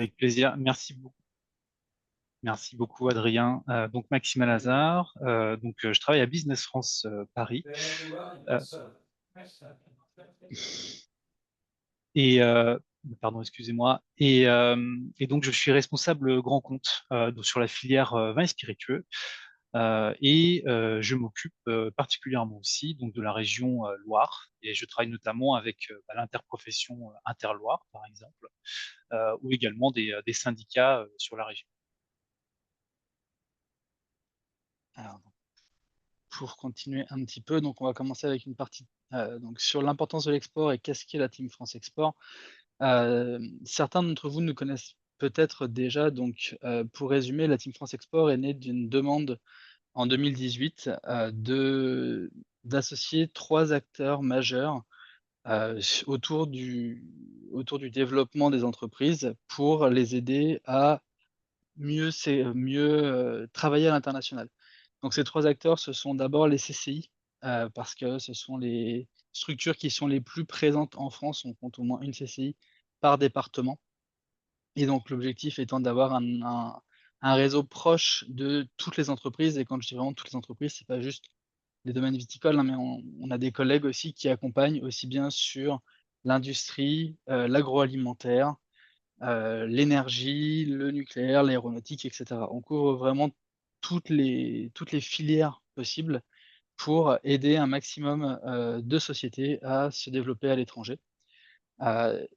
Avec plaisir. Merci beaucoup, Adrien. Donc, Maxime Alazard. Je travaille à Business France Paris. Euh, et pardon, excusez-moi. Et donc, je suis responsable grand compte donc sur la filière vin et spiritueux. Je m'occupe particulièrement aussi donc de la région Loire. Et je travaille notamment avec l'interprofession Interloire, par exemple, ou également des syndicats sur la région. Alors, pour continuer un petit peu, donc on va commencer avec une partie donc sur l'importance de l'export et qu'est-ce qu'est la Team France Export. Certains d'entre vous nous connaissent peut-être déjà, donc pour résumer, la Team France Export est née d'une demande en 2018 d'associer trois acteurs majeurs autour du développement des entreprises pour les aider à mieux travailler à l'international. Donc ces 3 acteurs, ce sont d'abord les CCI, parce que ce sont les structures qui sont les plus présentes en France. On compte au moins une CCI par département et donc l'objectif étant d'avoir un réseau proche de toutes les entreprises et quand je dis vraiment toutes les entreprises, c'est pas juste les domaines viticoles, hein, mais on a des collègues aussi qui accompagnent aussi bien sur l'industrie, l'agroalimentaire, l'énergie, le nucléaire, l'aéronautique et cetera. On couvre vraiment toutes les filières possibles pour aider un maximum, de sociétés à se développer à l'étranger.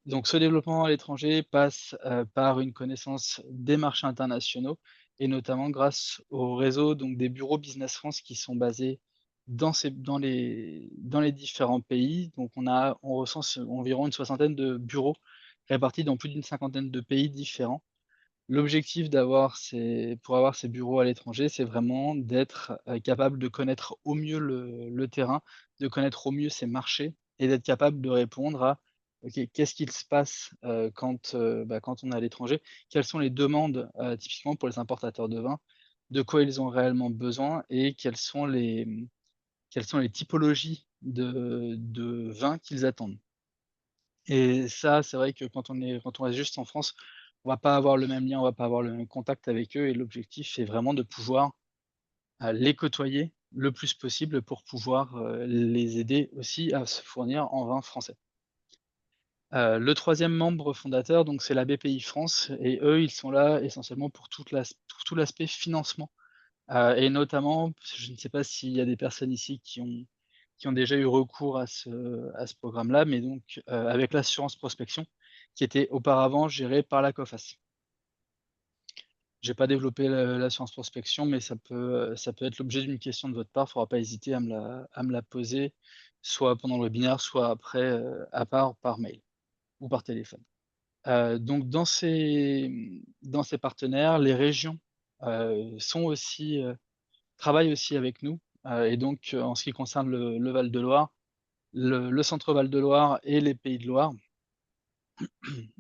Donc ce développement à l'étranger passe, par une connaissance des marchés internationaux et notamment grâce au réseau donc des bureaux Business France qui sont basés dans les différents pays. Donc on recense environ une soixantaine de bureaux répartis dans plus d'une cinquantaine de pays différents. L'objectif pour avoir ces bureaux à l'étranger, c'est vraiment d'être, capable de connaître au mieux le terrain, de connaître au mieux ses marchés et d'être capable de répondre à: «OK, qu'est-ce qu'il se passe, quand on est à l'étranger? Quelles sont les demandes, typiquement pour les importateurs de vin? De quoi ils ont réellement besoin et quelles sont les typologies de vins qu'ils attendent?» Et ça, c'est vrai que quand on reste juste en France, on va pas avoir le même lien, on va pas avoir le même contact avec eux et l'objectif, c'est vraiment de pouvoir, les côtoyer le plus possible pour pouvoir, les aider aussi à se fournir en vin français. Le troisième membre fondateur, donc c'est la BPI France et eux, ils sont là essentiellement pour tout l'aspect financement, et notamment, je ne sais pas s'il y a des personnes ici qui ont déjà eu recours à ce programme-là, mais donc, avec l'assurance prospection, qui était auparavant gérée par la Coface. J'ai pas développé l'assurance prospection, mais ça peut être l'objet d'une question de votre part. Il faudra pas hésiter à me la poser, soit pendant le webinaire, soit après, à part par mail ou par téléphone. Donc dans ces partenaires, les régions, sont aussi, travaillent aussi avec nous, et donc, en ce qui concerne le Val-de-Loire, le centre Val-de-Loire et les Pays de Loire,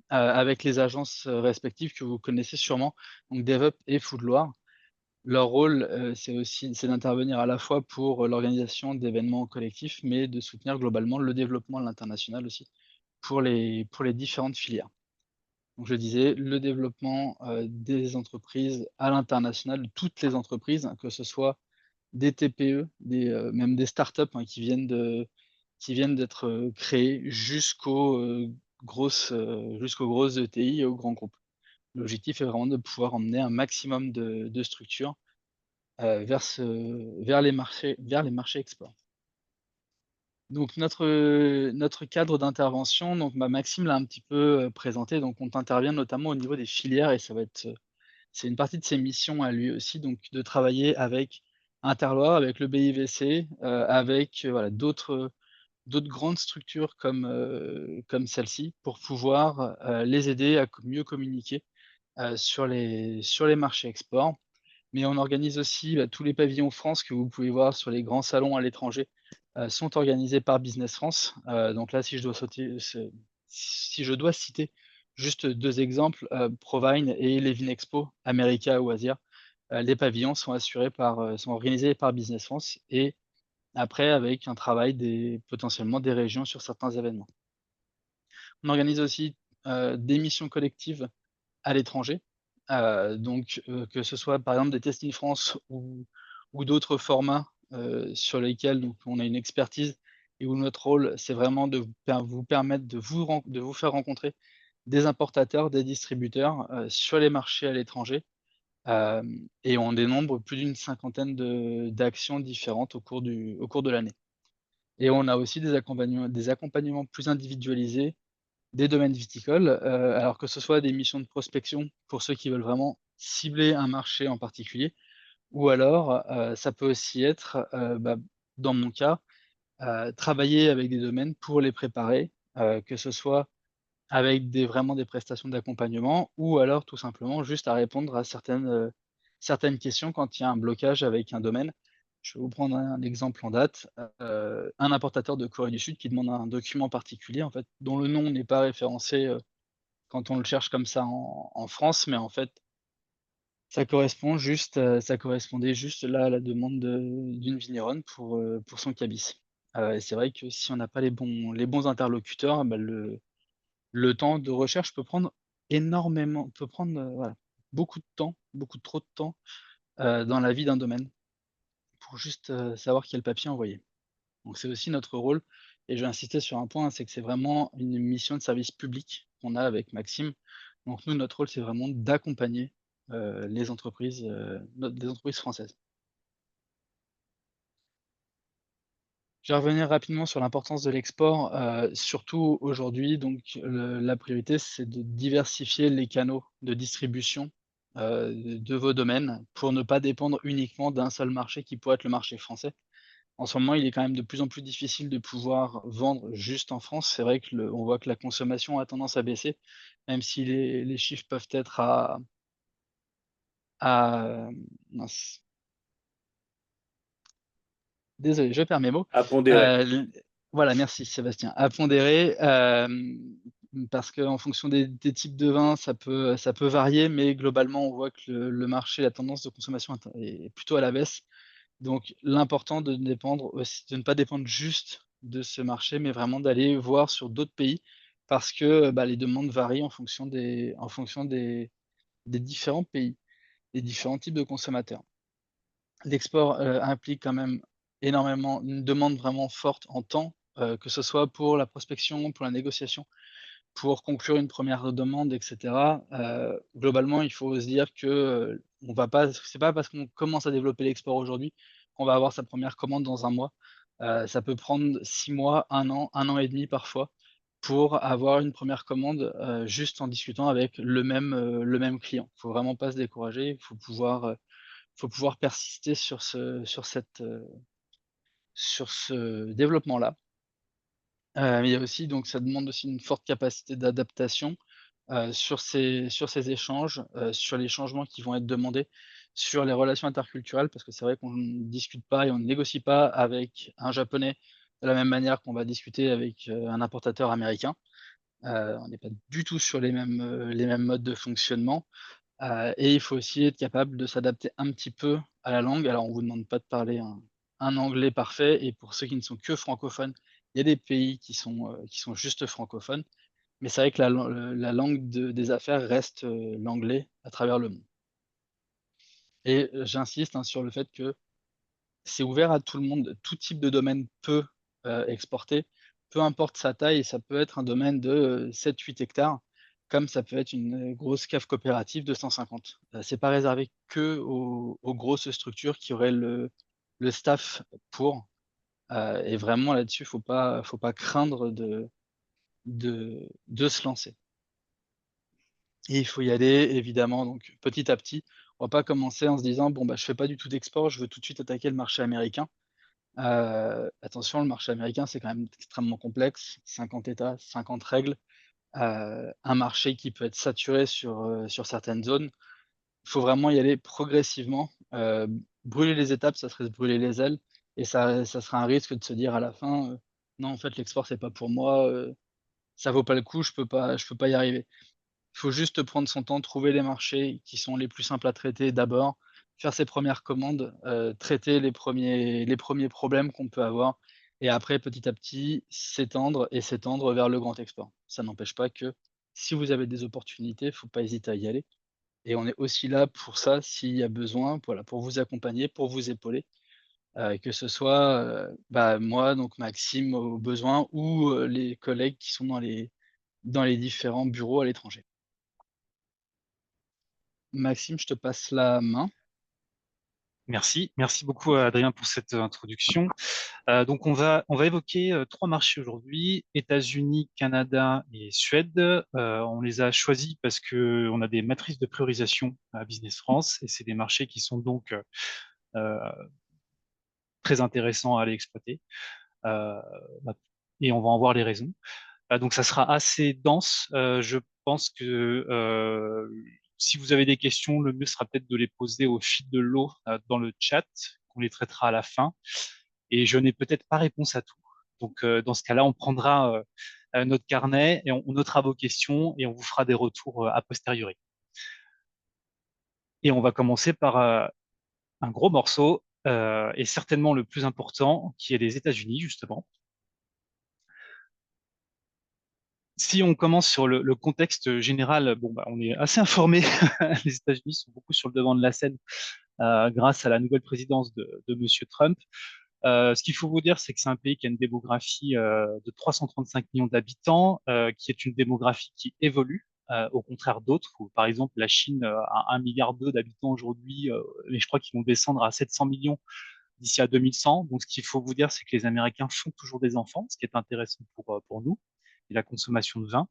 avec les agences, respectives que vous connaissez sûrement, donc DevUp et Food Loire. Leur rôle, c'est d'intervenir à la fois pour, l'organisation d'événements collectifs, mais de soutenir globalement le développement à l'international aussi, pour les différentes filières. Donc je disais, le développement, des entreprises à l'international, toutes les entreprises, hein, que ce soit des TPE, même des startups, hein, qui viennent d'être, créées jusqu'aux grosses ETI et aux grands groupes. L'objectif est vraiment de pouvoir emmener un maximum de structures, vers les marchés export. Donc notre cadre d'intervention, donc Maxime l'a un petit peu, présenté, donc on intervient notamment au niveau des filières et c'est une partie de ses missions à lui aussi, donc de travailler avec Interloire, avec le BIVC, avec, voilà d'autres grandes structures comme celle-ci pour pouvoir, les aider à mieux communiquer, sur les marchés export. Mais on organise aussi, tous les pavillons France que vous pouvez voir sur les grands salons à l'étranger, sont organisés par Business France. Donc là, si je dois citer juste 2 exemples, Provine et les Vinexpo America ou Asia, les pavillons sont organisés par Business France et après avec un travail potentiellement des régions sur certains événements. On organise aussi, des missions collectives à l'étranger. Que ce soit par exemple des Test in France ou d'autres formats, sur lesquels donc on a une expertise et où notre rôle, c'est vraiment de vous permettre de vous faire rencontrer des importateurs, des distributeurs, sur les marchés à l'étranger. Et on dénombre plus d'une cinquantaine d'actions différentes au cours de l'année. Et on a aussi des accompagnements plus individualisés des domaines viticoles, alors que ce soit des missions de prospection pour ceux qui veulent vraiment cibler un marché en particulier ou alors, ça peut aussi être, dans mon cas, travailler avec des domaines pour les préparer, que ce soit avec vraiment des prestations d'accompagnement ou alors tout simplement juste à répondre à certaines questions quand il y a un blocage avec un domaine. Je vais vous prendre un exemple en date, un importateur de Corée du Sud qui demande un document particulier en fait, dont le nom n'est pas référencé, quand on le cherche comme ça en France, mais en fait, ça correspondait juste là à la demande d'une vigneronne pour son cabis. Et c'est vrai que si on n'a pas les bons interlocuteurs, bah, le temps de recherche peut prendre, voilà, beaucoup de temps, beaucoup trop de temps, dans la vie d'un domaine pour juste, savoir quel papier envoyer. Donc c'est aussi notre rôle et je vais insister sur un point, c'est que c'est vraiment une mission de service public qu'on a avec Maxime. Donc nous, notre rôle, c'est vraiment d'accompagner, les entreprises françaises. Je vais revenir rapidement sur l'importance de l'export, surtout aujourd'hui, donc la priorité, c'est de diversifier les canaux de distribution, de vos domaines pour ne pas dépendre uniquement d'un seul marché qui pourrait être le marché français. En ce moment, il est quand même de plus en plus difficile de pouvoir vendre juste en France. C'est vrai que on voit que la consommation a tendance à baisser, même si les chiffres peuvent être mince, désolé, je perds mes mots. À pondérer. L Voilà, merci Sébastien. À pondérer, parce qu'en fonction des types de vins, ça peut varier, mais globalement, on voit que le marché, la tendance de consommation est plutôt à la baisse. Donc l'important de ne pas dépendre juste de ce marché, mais vraiment d'aller voir sur d'autres pays parce que, bah, les demandes varient en fonction des différents pays, des différents types de consommateurs. L'export, implique quand même énormément une demande vraiment forte en temps, que ce soit pour la prospection, pour la négociation, pour conclure une première demande et cetera. Globalement, il faut se dire que, on va pas c'est pas parce qu'on commence à développer l'export aujourd'hui qu'on va avoir sa première commande dans un mois. Ça peut prendre 6 mois, un an et demi parfois, pour avoir une première commande, juste en discutant avec le même client. Il faut vraiment pas se décourager, il faut pouvoir persister sur ce développement-là. Il y a aussi donc ça demande aussi une forte capacité d'adaptation, sur ces échanges, sur les changements qui vont être demandés, sur les relations interculturelles parce que c'est vrai qu'on ne discute pas et on ne négocie pas avec un Japonais de la même manière qu'on va discuter avec, un importateur américain. On n'est pas du tout sur les mêmes modes de fonctionnement. Et il faut aussi être capable de s'adapter un petit peu à la langue. Alors, on vous demande pas de parler un anglais parfait et pour ceux qui ne sont que francophones, il y a des pays qui sont juste francophones, mais c'est vrai que la langue des affaires reste, l'anglais à travers le monde et j'insiste, hein, sur le fait que c'est ouvert à tout le monde. Tout type de domaine peut, exporter, peu importe sa taille et ça peut être un domaine de, 7-8 hectares, comme ça peut être une, grosse cave coopérative de 150. C'est pas réservé qu'aux grosses structures qui auraient le staff pour, et vraiment là-dessus, faut pas craindre de se lancer et il faut y aller évidemment donc petit à petit. On va pas commencer en se disant: «Bon, bah, je fais pas du tout d'export, je veux tout de suite attaquer le marché américain». Attention, le marché américain, c'est quand même extrêmement complexe, 50 États, 50 règles, un marché qui peut être saturé sur certaines zones. Il faut vraiment y aller progressivement, brûler les étapes, ça serait se brûler les ailes et ça sera un risque de se dire à la fin, «Non, en fait, l'export, c'est pas pour moi, ça vaut pas le coup, je peux pas y arriver». Il faut juste prendre son temps, trouver les marchés qui sont les plus simples à traiter d'abord, faire ses premières commandes, traiter les premiers problèmes qu'on peut avoir et après petit à petit s'étendre vers le grand export. Ça n'empêche pas que Si vous avez des opportunités, faut pas hésiter à y aller et on est aussi là pour ça, s'il y a besoin, voilà, pour vous accompagner, pour vous épauler, que ce soit, moi, donc Maxime au besoin ou, les collègues qui sont dans les différents bureaux à l'étranger. Maxime, je te passe la main. Merci, merci beaucoup Adrien pour cette introduction. Donc on va évoquer trois marchés aujourd'hui: États-Unis, Canada et Suède. On les a choisis parce que on a des matrices de priorisation à Business France et c'est des marchés qui sont donc euh, très intéressants à aller exploiter. Euh, et on va en voir les raisons. Donc ça sera assez dense. Je pense que si vous avez des questions, le mieux sera peut-être de les poser au fil de l'eau dans le chat, qu'on les traitera à la fin. Et je n'ai peut-être pas réponse à tout. Donc dans ce cas-là, on prendra notre carnet et on notera vos questions et on vous fera des retours a posteriori. Et on va commencer par un gros morceau et certainement le plus important, qui est les États-Unis, justement. Si on commence sur le contexte général, bon, on est assez informé. Les États-Unis sont beaucoup sur le devant de la scène grâce à la nouvelle présidence de Monsieur Trump. Ce qu'il faut vous dire, c'est que c'est un pays qui a une démographie de 335 millions d'habitants, qui est une démographie qui évolue, au contraire d'autres, où, par exemple la Chine a 1,2 milliard d'habitants aujourd'hui, mais je crois qu'ils vont descendre à 700 millions d'ici à 2100. Donc ce qu'il faut vous dire, c'est que les Américains font toujours des enfants, ce qui est intéressant pour nous, et la consommation de vin.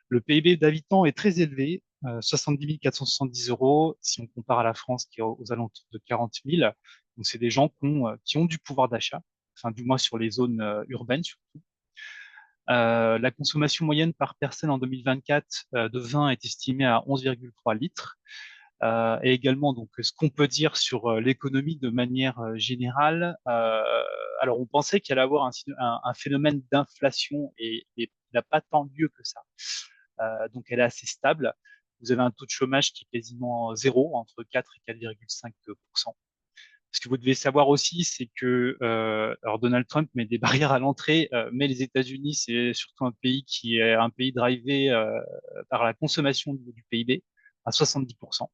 Le PIB d'habitants est très élevé, 70 470 euros, si on compare à la France qui est aux alentours de 40 000. Donc, c'est des gens qui ont du pouvoir d'achat, enfin, du moins sur les zones urbaines surtout. La consommation moyenne par personne en 2024 de vin est estimée à 11,3 litres. Et également, donc, ce qu'on peut dire sur l'économie de manière générale. Alors, on pensait qu'il allait avoir un phénomène d'inflation et il n'a pas tant lieu que ça. Donc, elle est assez stable. Vous avez un taux de chômage qui est quasiment zéro, entre 4 et 4,5%. Ce que vous devez savoir aussi, c'est que alors Donald Trump met des barrières à l'entrée, mais les États-Unis, c'est surtout un pays qui est un pays drivé par la consommation du PIB à 70%.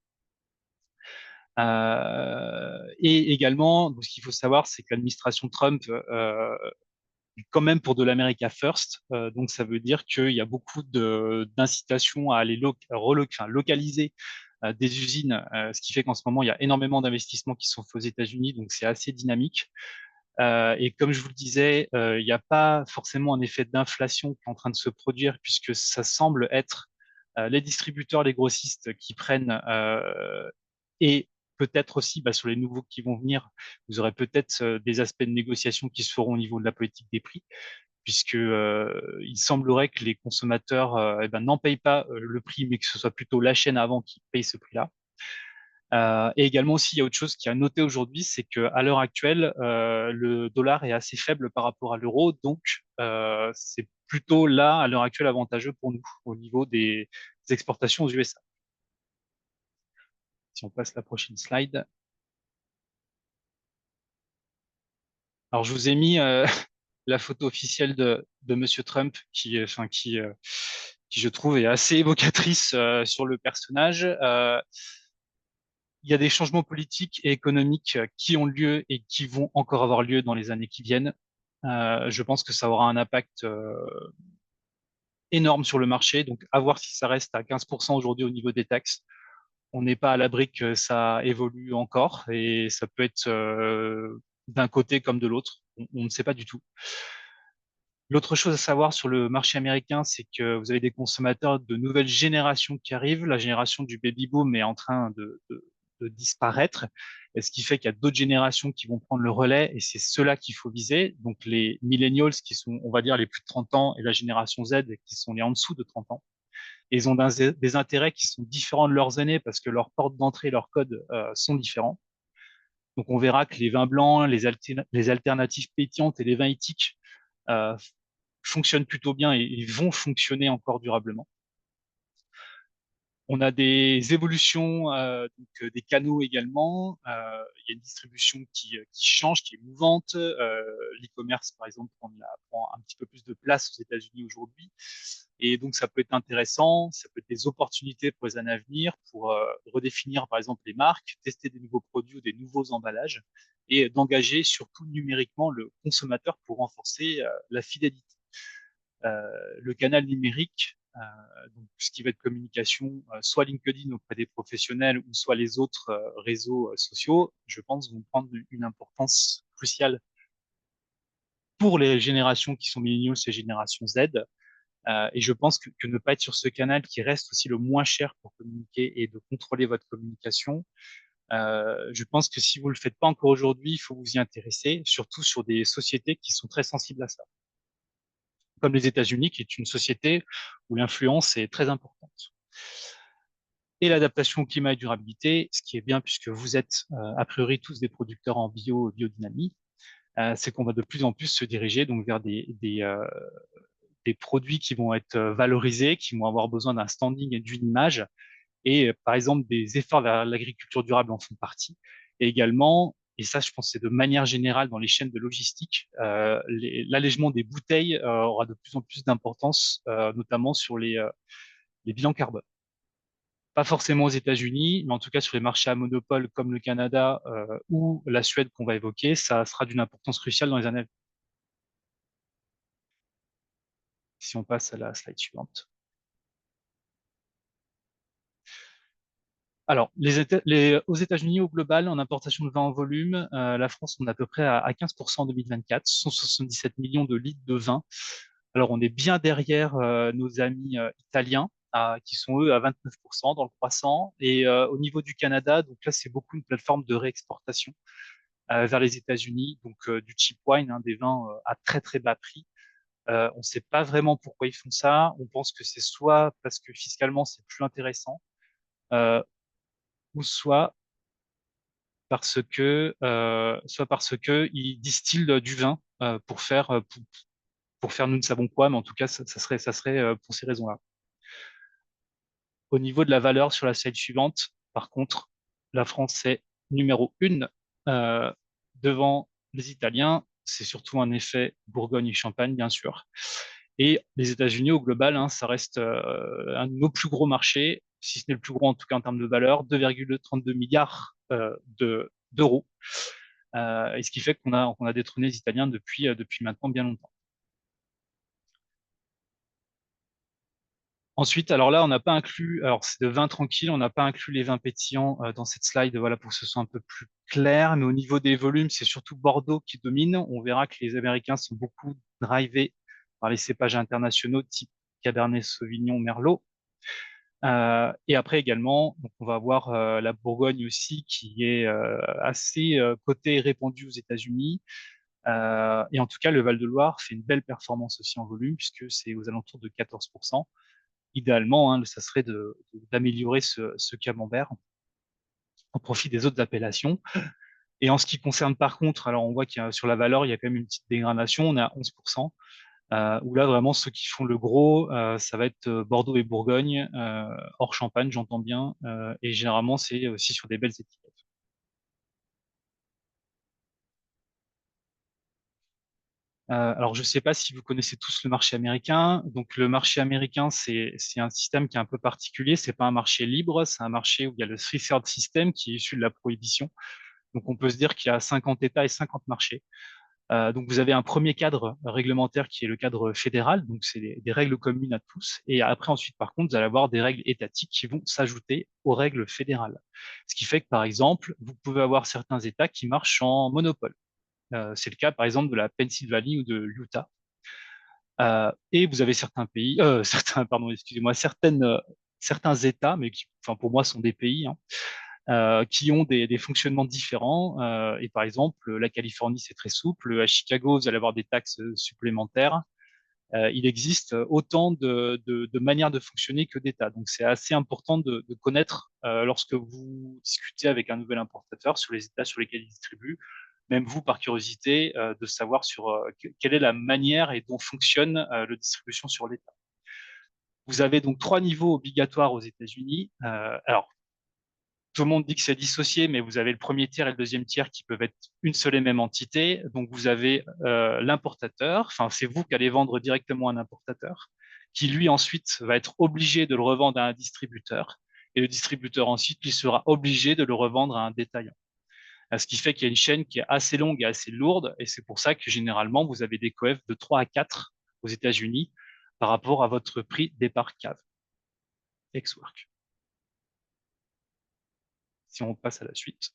Et également, ce qu'il faut savoir, c'est que l'administration Trump quand même pour de l'America First. Donc, ça veut dire qu'il y a beaucoup d'incitation à aller localiser des usines, ce qui fait qu'en ce moment, il y a énormément d'investissements qui sont faits aux États-Unis, donc c'est assez dynamique. Et comme je vous le disais, il n'y a pas forcément un effet d'inflation qui est en train de se produire, puisque ça semble être les distributeurs, les grossistes qui prennent et peut-être aussi sur les nouveaux qui vont venir, vous aurez peut-être des aspects de négociation qui se feront au niveau de la politique des prix, puisque il semblerait que les consommateurs n'en payent pas le prix, mais que ce soit plutôt la chaîne avant qui paye ce prix-là. Et également aussi, il y a autre chose qui a noté aujourd'hui, c'est qu'à l'heure actuelle, le dollar est assez faible par rapport à l'euro, donc c'est plutôt là, à l'heure actuelle, avantageux pour nous au niveau des exportations aux USA. Si on passe la prochaine slide. Alors, je vous ai mis la photo officielle de Monsieur Trump qui, je trouve, est assez évocatrice sur le personnage. Il y a des changements politiques et économiques qui ont lieu et qui vont encore avoir lieu dans les années qui viennent. Je pense que ça aura un impact énorme sur le marché. Donc, à voir si ça reste à 15% aujourd'hui au niveau des taxes. On n'est pas à l'abri que ça évolue encore et ça peut être d'un côté comme de l'autre. On ne sait pas du tout. L'autre chose à savoir sur le marché américain, c'est que vous avez des consommateurs de nouvelles générations qui arrivent. La génération du baby boom est en train de disparaître, et ce qui fait qu'il y a d'autres générations qui vont prendre le relais, et c'est ceux-là qu'il faut viser. Donc les millennials, qui sont, on va dire, les plus de 30 ans, et la génération Z, qui sont les en dessous de 30 ans. Et ils ont des intérêts qui sont différents de leurs aînés parce que leurs portes d'entrée, leurs codes sont différents. Donc on verra que les vins blancs, les alternatives pétillantes et les vins éthiques euh, fonctionnent plutôt bien et vont fonctionner encore durablement. On a des évolutions, des canaux également. Il y a une distribution qui change, qui est mouvante. L'e-commerce, par exemple, prend un petit peu plus de place aux États-Unis aujourd'hui. Et donc, ça peut être intéressant, ça peut être des opportunités pour les années à venir pour redéfinir, par exemple, les marques, tester des nouveaux produits ou des nouveaux emballages et d'engager surtout numériquement le consommateur pour renforcer la fidélité. Le canal numérique, donc tout ce qui va être communication, soit LinkedIn auprès des professionnels ou soit les autres réseaux sociaux, je pense vont prendre une importance cruciale pour les générations qui sont millennials et génération Z. Et je pense que ne pas être sur ce canal qui reste aussi le moins cher pour communiquer et de contrôler votre communication, je pense que si vous le faites pas encore aujourd'hui, il faut vous y intéresser, surtout sur des sociétés qui sont très sensibles à ça, comme les États-Unis, qui est une société où l'influence est très importante. Et l'adaptation au climat et durabilité, ce qui est bien puisque vous êtes a priori tous des producteurs en biodynamie, c'est qu'on va de plus en plus se diriger donc vers des produits qui vont être valorisés, qui vont avoir besoin d'un standing et d'une image. Et par exemple, des efforts vers l'agriculture durable en font partie. Et également, et ça, je pense, que c'est de manière générale dans les chaînes de logistique, l'allègement des bouteilles aura de plus en plus d'importance, notamment sur les bilans carbone. Pas forcément aux États-Unis, mais en tout cas sur les marchés à monopole comme le Canada ou la Suède qu'on va évoquer, ça sera d'une importance cruciale dans les années à venir. Si on passe à la slide suivante. Alors, aux États-Unis, au global, en importation de vin en volume, la France, on est à peu près à 15% en 2024, 177 millions de litres de vin. Alors, on est bien derrière nos amis italiens, qui sont eux à 29% dans le croissant. Et au niveau du Canada, donc là, c'est beaucoup une plateforme de réexportation vers les États-Unis, donc du cheap wine, hein, des vins à très très bas prix. On ne sait pas vraiment pourquoi ils font ça. On pense que c'est soit parce que fiscalement c'est plus intéressant, euh, ou soit parce que ils distillent du vin pour faire nous ne savons quoi, mais en tout cas ça serait pour ces raisons-là. Au niveau de la valeur sur la slide suivante, par contre, la France est numéro 1 devant les Italiens. C'est surtout un effet Bourgogne et Champagne, bien sûr. Et les États-Unis, au global, hein, ça reste un de nos plus gros marchés, si ce n'est le plus gros en tout cas en termes de valeur, 2,32 milliards d'euros. Et ce qui fait qu'on a détrôné les Italiens depuis maintenant bien longtemps. Ensuite, alors là, on n'a pas inclus, alors c'est de vin tranquille, on n'a pas inclus les vins pétillants dans cette slide, voilà, pour que ce soit un peu plus clair. Mais au niveau des volumes, c'est surtout Bordeaux qui domine. On verra que les Américains sont beaucoup drivés par les cépages internationaux type Cabernet Sauvignon, Merlot. Et après également, donc on va avoir la Bourgogne aussi qui est assez cotée et répandue aux États-Unis. Et en tout cas, le Val-de-Loire fait une belle performance aussi en volume puisque c'est aux alentours de 14%. Idéalement, hein, ça serait d'améliorer ce camembert au profit des autres appellations. Et en ce qui concerne par contre, alors on voit qu'il y a sur la valeur, il y a quand même une petite dégradation, on est à 11%, où là vraiment ceux qui font le gros, ça va être Bordeaux et Bourgogne, hors Champagne, j'entends bien, et généralement c'est aussi sur des belles étiquettes. Alors, je ne sais pas si vous connaissez tous le marché américain. Donc, le marché américain, c'est un système qui est un peu particulier. C'est pas un marché libre, c'est un marché où il y a le three-third system qui est issu de la prohibition. Donc, on peut se dire qu'il y a 50 États et 50 marchés. Donc, vous avez un premier cadre réglementaire qui est le cadre fédéral. Donc, c'est des règles communes à tous. Et après, ensuite, par contre, vous allez avoir des règles étatiques qui vont s'ajouter aux règles fédérales. Ce qui fait que, par exemple, vous pouvez avoir certains États qui marchent en monopole. C'est le cas, par exemple, de la Pennsylvanie ou de l'Utah. Et vous avez certains pays, pardon, excusez-moi, certains États, mais qui, enfin, pour moi, sont des pays, hein, qui ont des fonctionnements différents. Et par exemple, la Californie, c'est très souple. À Chicago, vous allez avoir des taxes supplémentaires. Il existe autant de manières de fonctionner que d'États. Donc, c'est assez important de connaître lorsque vous discutez avec un nouvel importateur sur les États sur lesquels il distribue, même vous, par curiosité, de savoir sur quelle est la manière et dont fonctionne la distribution sur l'État. Vous avez donc 3 niveaux obligatoires aux États-Unis. Alors, tout le monde dit que c'est dissocié, mais vous avez le premier tiers et le deuxième tiers qui peuvent être une seule et même entité. Donc, vous avez l'importateur, enfin, c'est vous qui allez vendre directement à un importateur, qui lui ensuite va être obligé de le revendre à un distributeur. Et le distributeur ensuite, il sera obligé de le revendre à un détaillant. Ce qui fait qu'il y a une chaîne qui est assez longue et assez lourde, et c'est pour ça que généralement, vous avez des coefs de 3 à 4 aux États-Unis par rapport à votre prix départ cave, ex-work. Si on passe à la suite.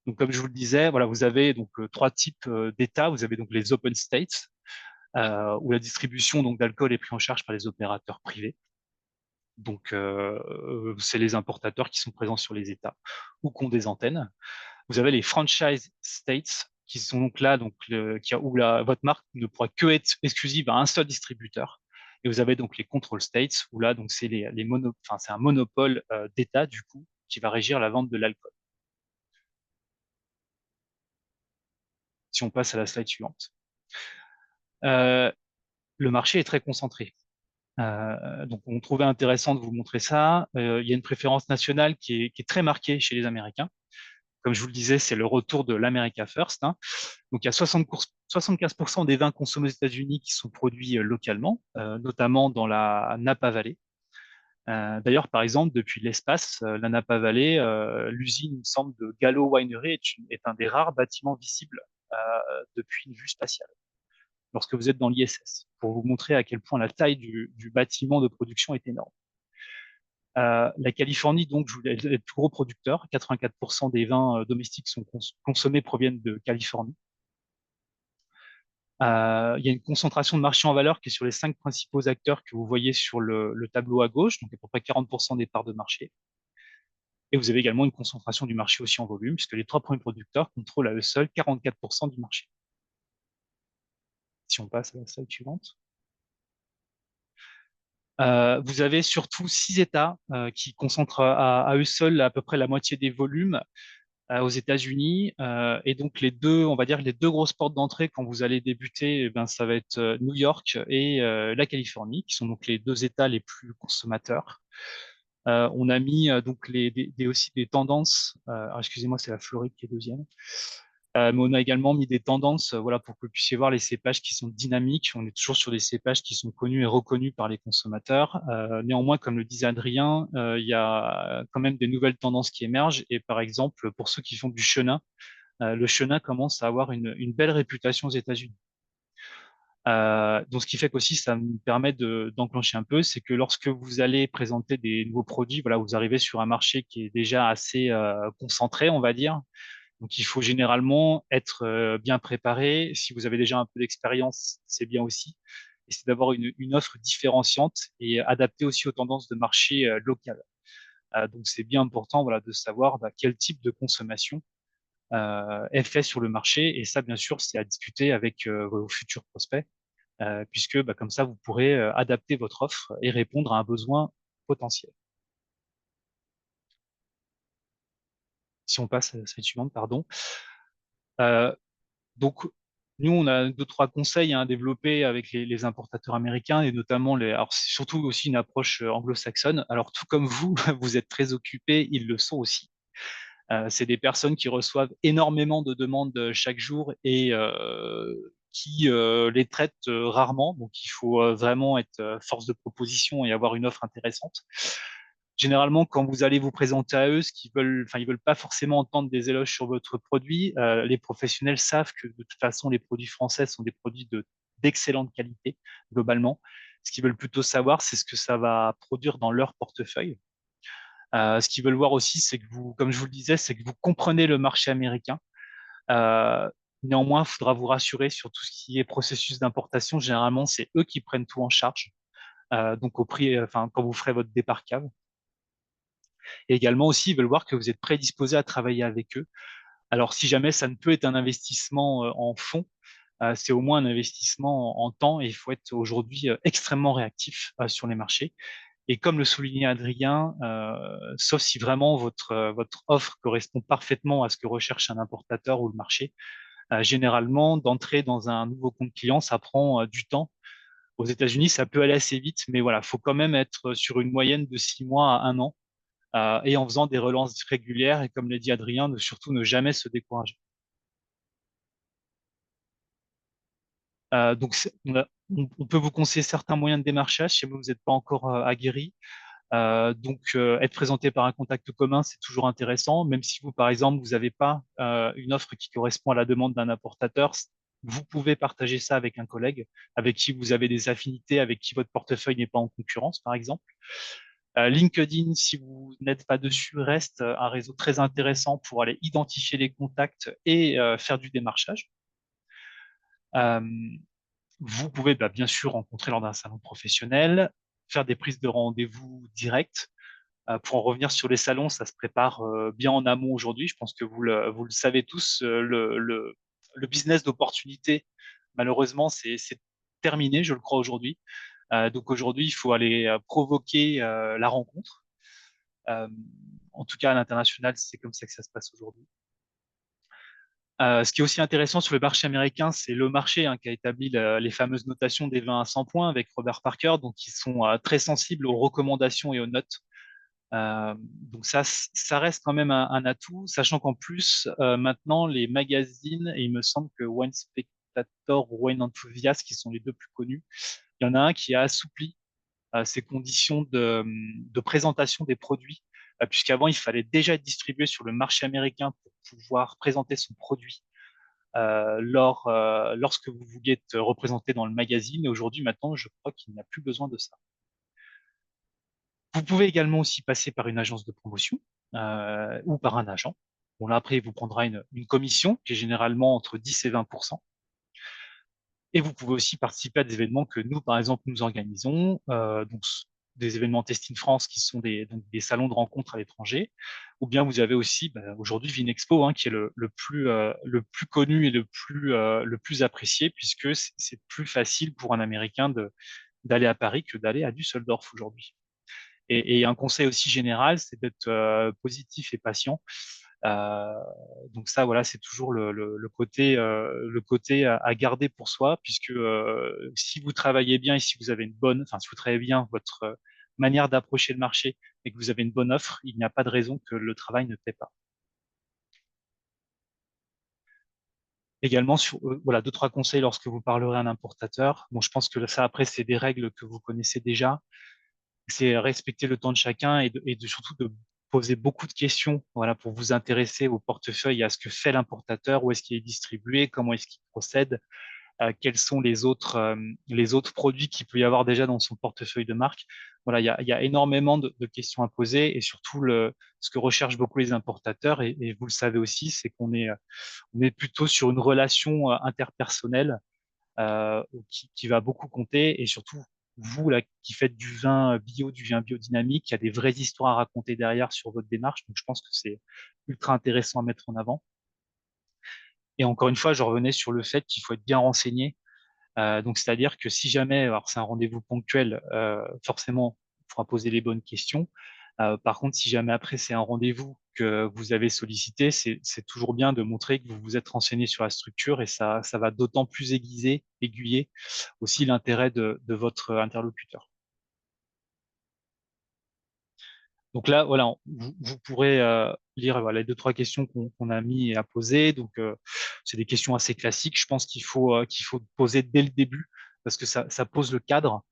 Donc, comme je vous le disais, voilà, vous avez donc trois types d'États. Vous avez donc les open states, où la distribution donc d'alcool est prise en charge par les opérateurs privés. Donc, c'est les importateurs qui sont présents sur les États ou qui ont des antennes. Vous avez les franchise states, qui sont donc là, donc où votre marque ne pourra que être exclusive à un seul distributeur. Et vous avez donc les control states, où là, donc c'est enfin, c'est un monopole d'État du coup qui va régir la vente de l'alcool. Si on passe à la slide suivante. Euh, le marché est très concentré. Donc, on trouvait intéressant de vous montrer ça. Il y a une préférence nationale qui est très marquée chez les Américains. Comme je vous le disais, c'est le retour de l'America First, hein. Donc, il y a 75% des vins consommés aux États-Unis qui sont produits localement, notamment dans la Napa Valley. D'ailleurs, par exemple, depuis l'espace, la Napa Valley, l'usine, il me semble, de Gallo Winery est un des rares bâtiments visibles depuis une vue spatiale lorsque vous êtes dans l'ISS, pour vous montrer à quel point la taille du bâtiment de production est énorme. La Californie, donc, est le plus gros producteur. 84% des vins domestiques sont consommés proviennent de Californie. Il y a une concentration de marché en valeur qui est sur les 5 principaux acteurs que vous voyez sur le tableau à gauche, donc à peu près 40% des parts de marché. Et vous avez également une concentration du marché aussi en volume, puisque les 3 premiers producteurs contrôlent à eux seuls 44% du marché. Si on passe à la slide suivante. Vous avez surtout 6 États qui concentrent à eux seuls à peu près la moitié des volumes aux États-Unis. Et donc les deux, on va dire les deux grosses portes d'entrée quand vous allez débuter, eh ben, ça va être New York et la Californie, qui sont donc les deux États les plus consommateurs. On a mis donc aussi des tendances. Excusez-moi, c'est la Floride qui est deuxième. Mais on a également mis des tendances, voilà, pour que vous puissiez voir les cépages qui sont dynamiques. On est toujours sur des cépages qui sont connus et reconnus par les consommateurs. Néanmoins, comme le disait Adrien, il y a quand même des nouvelles tendances qui émergent. Et par exemple, pour ceux qui font du chenin, le chenin commence à avoir une belle réputation aux États-Unis. Donc, ce qui fait qu'aussi, ça me permet d'enclencher un peu, c'est que lorsque vous allez présenter des nouveaux produits, voilà, vous arrivez sur un marché qui est déjà assez concentré, on va dire. Donc, il faut généralement être bien préparé. Si vous avez déjà un peu d'expérience, c'est bien aussi. Et c'est d'avoir une offre différenciante et adaptée aussi aux tendances de marché locales. Donc, c'est bien important, voilà, de savoir quel type de consommation est fait sur le marché. Et ça, bien sûr, c'est à discuter avec vos futurs prospects, puisque comme ça, vous pourrez adapter votre offre et répondre à un besoin potentiel. Si on passe à la slide suivante, pardon. Euh, Donc, nous, on a deux, trois conseils à développer avec les importateurs américains et notamment alors c'est surtout aussi une approche anglo-saxonne. Alors, tout comme vous, vous êtes très occupés, ils le sont aussi. C'est des personnes qui reçoivent énormément de demandes chaque jour et qui les traitent rarement. Donc, il faut vraiment être force de proposition et avoir une offre intéressante. Généralement, quand vous allez vous présenter à eux, enfin, ils veulent pas forcément entendre des éloges sur votre produit. Les professionnels savent que de toute façon, les produits français sont des produits d'excellente qualité globalement. Ce qu'ils veulent plutôt savoir, c'est ce que ça va produire dans leur portefeuille. Ce qu'ils veulent voir aussi, c'est que vous, comme je vous le disais, c'est que vous comprenez le marché américain. Euh, Néanmoins, il faudra vous rassurer sur tout ce qui est processus d'importation. Généralement, c'est eux qui prennent tout en charge. Donc au prix, enfin, quand vous ferez votre départ cave. Et également aussi, ils veulent voir que vous êtes prédisposé à travailler avec eux. Alors, si jamais ça ne peut être un investissement en fonds, c'est au moins un investissement en temps et il faut être aujourd'hui extrêmement réactif sur les marchés. Et comme le soulignait Adrien, sauf si vraiment votre offre correspond parfaitement à ce que recherche un importateur ou le marché, généralement, d'entrer dans un nouveau compte client, ça prend du temps Aux États-Unis, ça peut aller assez vite, mais voilà, faut quand même être sur une moyenne de 6 mois à 1 an, et en faisant des relances régulières. Et comme l'a dit Adrien, surtout ne jamais se décourager. Donc, on peut vous conseiller certains moyens de démarchage si vous n'êtes pas encore aguerri. Être présenté par un contact commun, c'est toujours intéressant, même si vous, par exemple, vous n'avez pas une offre qui correspond à la demande d'un importateur, vous pouvez partager ça avec un collègue avec qui vous avez des affinités, avec qui votre portefeuille n'est pas en concurrence, par exemple. LinkedIn, si vous n'êtes pas dessus, reste un réseau très intéressant pour aller identifier les contacts et faire du démarchage. Euh, Vous pouvez bien sûr rencontrer lors d'un salon professionnel, faire des prises de rendez-vous directes. Pour en revenir sur les salons, ça se prépare bien en amont aujourd'hui. Je pense que vous le savez tous, le business d'opportunité, malheureusement, c'est terminé, je le crois aujourd'hui. Donc aujourd'hui, il faut aller provoquer la rencontre. Euh, En tout cas, à l'international, c'est comme ça que ça se passe aujourd'hui. Ce qui est aussi intéressant sur le marché américain, c'est le marché qui a établi les fameuses notations des 20 à 100 points avec Robert Parker, donc ils sont très sensibles aux recommandations et aux notes. Donc ça reste quand même un atout, sachant qu'en plus, maintenant, les magazines, et il me semble que Wine Spectator ou Wine Enthusiast, qui sont les deux plus connus, il y en a un qui a assoupli ces conditions de présentation des produits, puisqu'avant, il fallait déjà être distribué sur le marché américain pour pouvoir présenter son produit lorsque vous vouliez être représenté dans le magazine. Et aujourd'hui, maintenant, je crois qu'il n'y a plus besoin de ça. Vous pouvez également aussi passer par une agence de promotion ou par un agent. Bon, là, après, il vous prendra une commission qui est généralement entre 10 et 20%. Et vous pouvez aussi participer à des événements que nous, par exemple, nous organisons, des événements Testing France qui sont donc des salons de rencontres à l'étranger, ou bien vous avez aussi aujourd'hui Vinexpo qui est le plus connu et le plus apprécié, puisque c'est plus facile pour un Américain d'aller à Paris que d'aller à Düsseldorf aujourd'hui. Et un conseil aussi général, c'est d'être positif et patient. Euh, donc ça, voilà, c'est toujours le côté à garder pour soi, puisque si vous travaillez bien et si vous avez si vous travaillez bien votre manière d'approcher le marché et que vous avez une bonne offre, il n'y a pas de raison que le travail ne paie pas. Également, voilà, deux, trois conseils lorsque vous parlerez à un importateur. Bon, je pense que ça, après, c'est des règles que vous connaissez déjà. C'est respecter le temps de chacun surtout de poser beaucoup de questions, voilà, pour vous intéresser au portefeuille, à ce que fait l'importateur, où est-ce qu'il est distribué, comment est-ce qu'il procède, quels sont les autres produits qu'il peut y avoir déjà dans son portefeuille de marque. Voilà, il y a énormément de questions à poser et surtout ce que recherchent beaucoup les importateurs, et vous le savez aussi, c'est on est plutôt sur une relation interpersonnelle qui va beaucoup compter. Et surtout, vous, là, qui faites du vin bio, du vin biodynamique, il y a des vraies histoires à raconter derrière sur votre démarche. Donc, je pense que c'est ultra intéressant à mettre en avant. Et encore une fois, je revenais sur le fait qu'il faut être bien renseigné. Donc, c'est-à-dire que si jamais, alors c'est un rendez-vous ponctuel, forcément, il faudra poser les bonnes questions. Par contre, si jamais après c'est un rendez-vous que vous avez sollicité, c'est toujours bien de montrer que vous vous êtes renseigné sur la structure, et ça va d'autant plus aiguiller aussi l'intérêt de votre interlocuteur. Donc là, voilà, vous pourrez lire voilà, les deux, trois questions qu'on a mis à poser. Donc, c'est des questions assez classiques. Je pense qu'il faut poser dès le début parce que ça pose le cadre.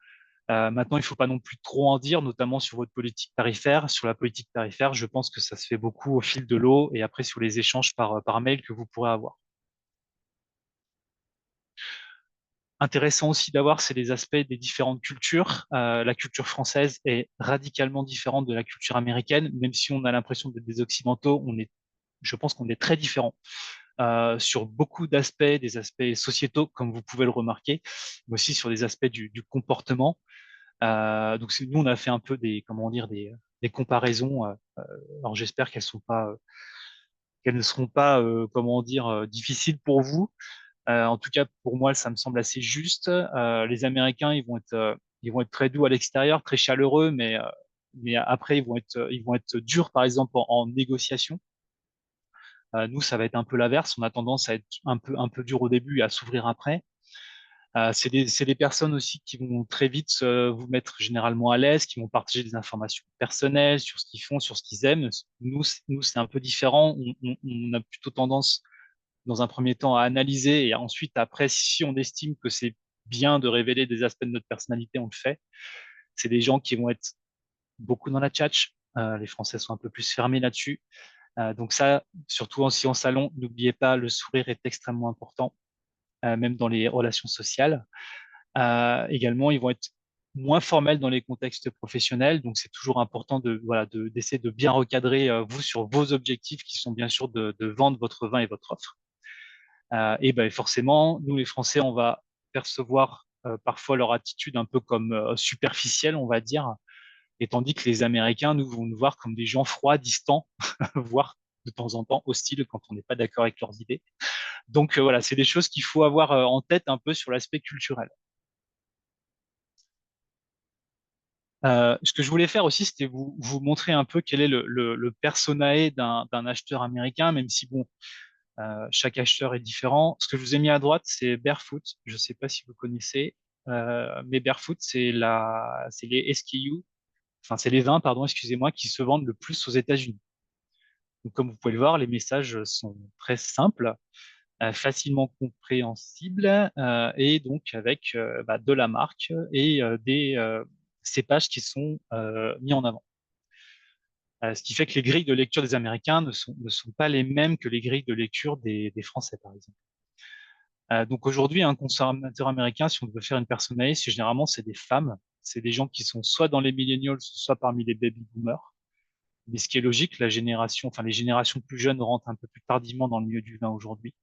Maintenant, il ne faut pas non plus trop en dire, notamment sur votre politique tarifaire. Sur la politique tarifaire, je pense que ça se fait beaucoup au fil de l'eau et après sur les échanges par mail que vous pourrez avoir. Intéressant aussi d'avoir, c'est les aspects des différentes cultures. La culture française est radicalement différente de la culture américaine, même si on a l'impression d'être des Occidentaux, je pense qu'on est très différents sur beaucoup d'aspects, des aspects sociétaux, comme vous pouvez le remarquer, mais aussi sur des aspects du comportement. Donc nous, on a fait un peu comment dire, des comparaisons. Alors j'espère qu'elles ne seront pas, comment dire, difficiles pour vous. En tout cas, pour moi, ça me semble assez juste. Les Américains, ils vont être très doux à l'extérieur, très chaleureux, mais après, ils vont être durs, par exemple, en négociation. Nous, ça va être un peu l'inverse. On a tendance à être un peu dur au début et à s'ouvrir après. C'est des personnes aussi qui vont très vite vous mettre généralement à l'aise, qui vont partager des informations personnelles sur ce qu'ils font, sur ce qu'ils aiment. Nous, c'est un peu différent. On a plutôt tendance, dans un premier temps, à analyser et ensuite, après, si on estime que c'est bien de révéler des aspects de notre personnalité, on le fait. C'est des gens qui vont être beaucoup dans la tchatch. Les Français sont un peu plus fermés là-dessus. Donc ça, surtout si en salon, n'oubliez pas, le sourire est extrêmement important, même dans les relations sociales. Également, ils vont être moins formels dans les contextes professionnels, donc c'est toujours important d'essayer de bien recadrer vous sur vos objectifs qui sont bien sûr de vendre votre vin et votre offre. Et ben forcément, nous les Français, on va percevoir parfois leur attitude un peu comme superficielle, on va dire, et tandis que les Américains nous vont nous voir comme des gens froids, distants, voire de temps en temps hostiles quand on n'est pas d'accord avec leurs idées. Donc voilà, c'est des choses qu'il faut avoir en tête un peu sur l'aspect culturel. Ce que je voulais faire aussi, c'était vous montrer un peu quel est le personae d'un acheteur américain, même si bon, chaque acheteur est différent. Ce que je vous ai mis à droite, c'est Barefoot. Je ne sais pas si vous connaissez, mais Barefoot, c'est les SKU, enfin c'est les vins, pardon, excusez-moi, qui se vendent le plus aux États-Unis. Donc, comme vous pouvez le voir, les messages sont très simples, facilement compréhensibles, et donc avec de la marque et des cépages qui sont mis en avant. Ce qui fait que les grilles de lecture des Américains ne sont pas les mêmes que les grilles de lecture des Français, par exemple. Donc aujourd'hui, un consommateur américain, si on veut faire une personnalité, généralement, c'est des femmes. C'est des gens qui sont soit dans les millennials, soit parmi les baby boomers. Mais ce qui est logique, les générations plus jeunes rentrent un peu plus tardivement dans le milieu du vin aujourd'hui.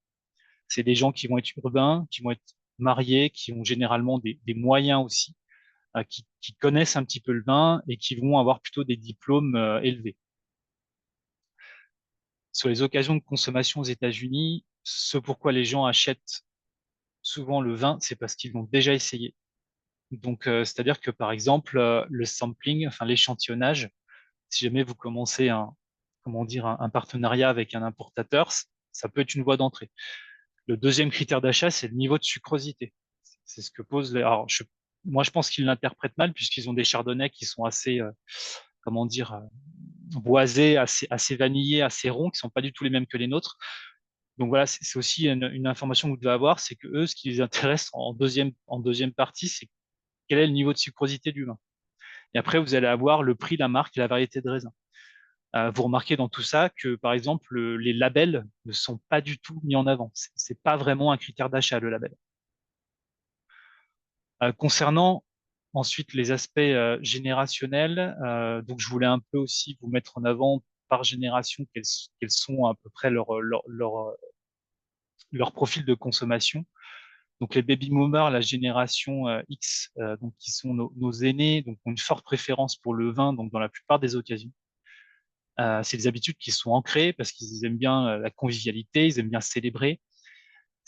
C'est des gens qui vont être urbains, qui vont être mariés, qui ont généralement des moyens aussi, qui connaissent un petit peu le vin et qui vont avoir plutôt des diplômes élevés. Sur les occasions de consommation aux États-Unis, ce pourquoi les gens achètent souvent le vin, c'est parce qu'ils l'ont déjà essayé. Donc, c'est-à-dire que par exemple, le sampling, enfin l'échantillonnage, si jamais vous commencez comment dire, un partenariat avec un importateur, ça peut être une voie d'entrée. Le deuxième critère d'achat, c'est le niveau de sucrosité. C'est ce que pose alors, moi, je pense qu'ils l'interprètent mal puisqu'ils ont des chardonnays qui sont assez, comment dire, boisés, assez vanillés, assez ronds, qui sont pas du tout les mêmes que les nôtres. Donc voilà, c'est aussi une information que vous devez avoir, c'est que eux, ce qui les intéresse en deuxième partie, c'est quel est le niveau de sucrosité du vin. Et après, vous allez avoir le prix, la marque et la variété de raisin. Vous remarquez dans tout ça que, par exemple, les labels ne sont pas du tout mis en avant. C'est pas vraiment un critère d'achat, le label. Concernant ensuite les aspects générationnels, donc je voulais un peu aussi vous mettre en avant par génération quels sont à peu près leur profil de consommation. Donc les baby boomers, la génération X, donc qui sont nos aînés, donc ont une forte préférence pour le vin, donc dans la plupart des occasions. C'est des habitudes qui sont ancrées parce qu'ils aiment bien la convivialité, ils aiment bien célébrer.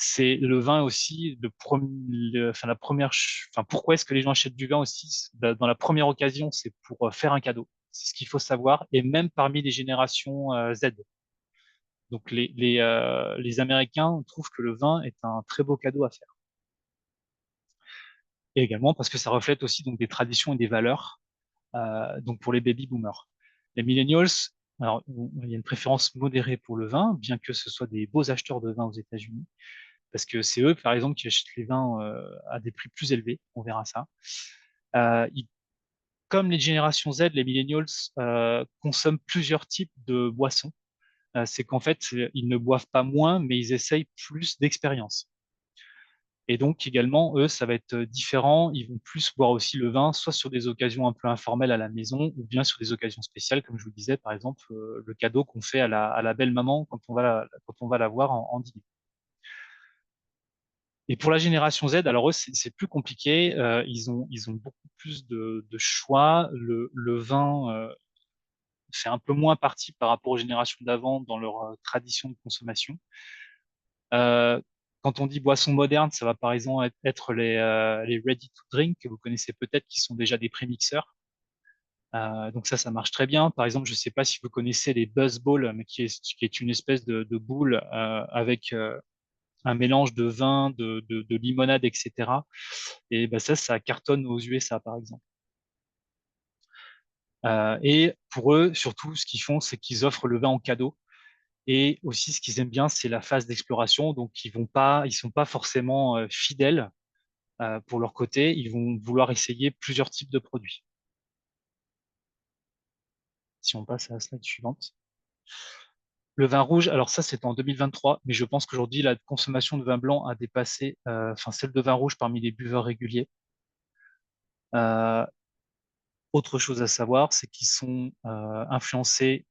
C'est le vin aussi, enfin la première, enfin pourquoi est-ce que les gens achètent du vin aussi? Dans la première occasion, c'est pour faire un cadeau. C'est ce qu'il faut savoir, et même parmi les générations Z. Donc les Américains trouvent que le vin est un très beau cadeau à faire. Et également parce que ça reflète aussi donc des traditions et des valeurs. Donc pour les baby boomers, les millennials, alors il y a une préférence modérée pour le vin, bien que ce soit des beaux acheteurs de vin aux États-Unis, parce que c'est eux, par exemple, qui achètent les vins à des prix plus élevés. On verra ça. Euh, ils- Comme les générations Z, les millennials consomment plusieurs types de boissons. C'est qu'en fait, ils ne boivent pas moins, mais ils essayent plus d'expérience. Et donc également, eux, ça va être différent. Ils vont plus boire aussi le vin, soit sur des occasions un peu informelles à la maison, ou bien sur des occasions spéciales, comme je vous disais, par exemple, le cadeau qu'on fait à la belle maman quand on va la voir en dîner. Et pour la génération Z, alors eux, c'est plus compliqué. Ils ont beaucoup plus de choix. Le vin fait un peu moins partie par rapport aux générations d'avant dans leur tradition de consommation. Euh, Quand on dit boisson moderne, ça va par exemple être les ready to drink que vous connaissez peut-être, qui sont déjà des prémixeurs. Donc ça marche très bien. Par exemple, je ne sais pas si vous connaissez les Buzz Balls, mais qui est une espèce de boule avec un mélange de vin, de limonade, etc. Et ben ça cartonne aux USA, par exemple. Et pour eux, surtout, ce qu'ils font, c'est qu'ils offrent le vin en cadeau. Et aussi, ce qu'ils aiment bien, c'est la phase d'exploration. Donc, ils sont pas forcément fidèles pour leur côté. Ils vont vouloir essayer plusieurs types de produits. Si on passe à la slide suivante. Le vin rouge, alors ça, c'était en 2023, mais je pense qu'aujourd'hui, la consommation de vin blanc a dépassé, enfin, celle de vin rouge parmi les buveurs réguliers. Euh, Autre chose à savoir, c'est qu'ils sont influencés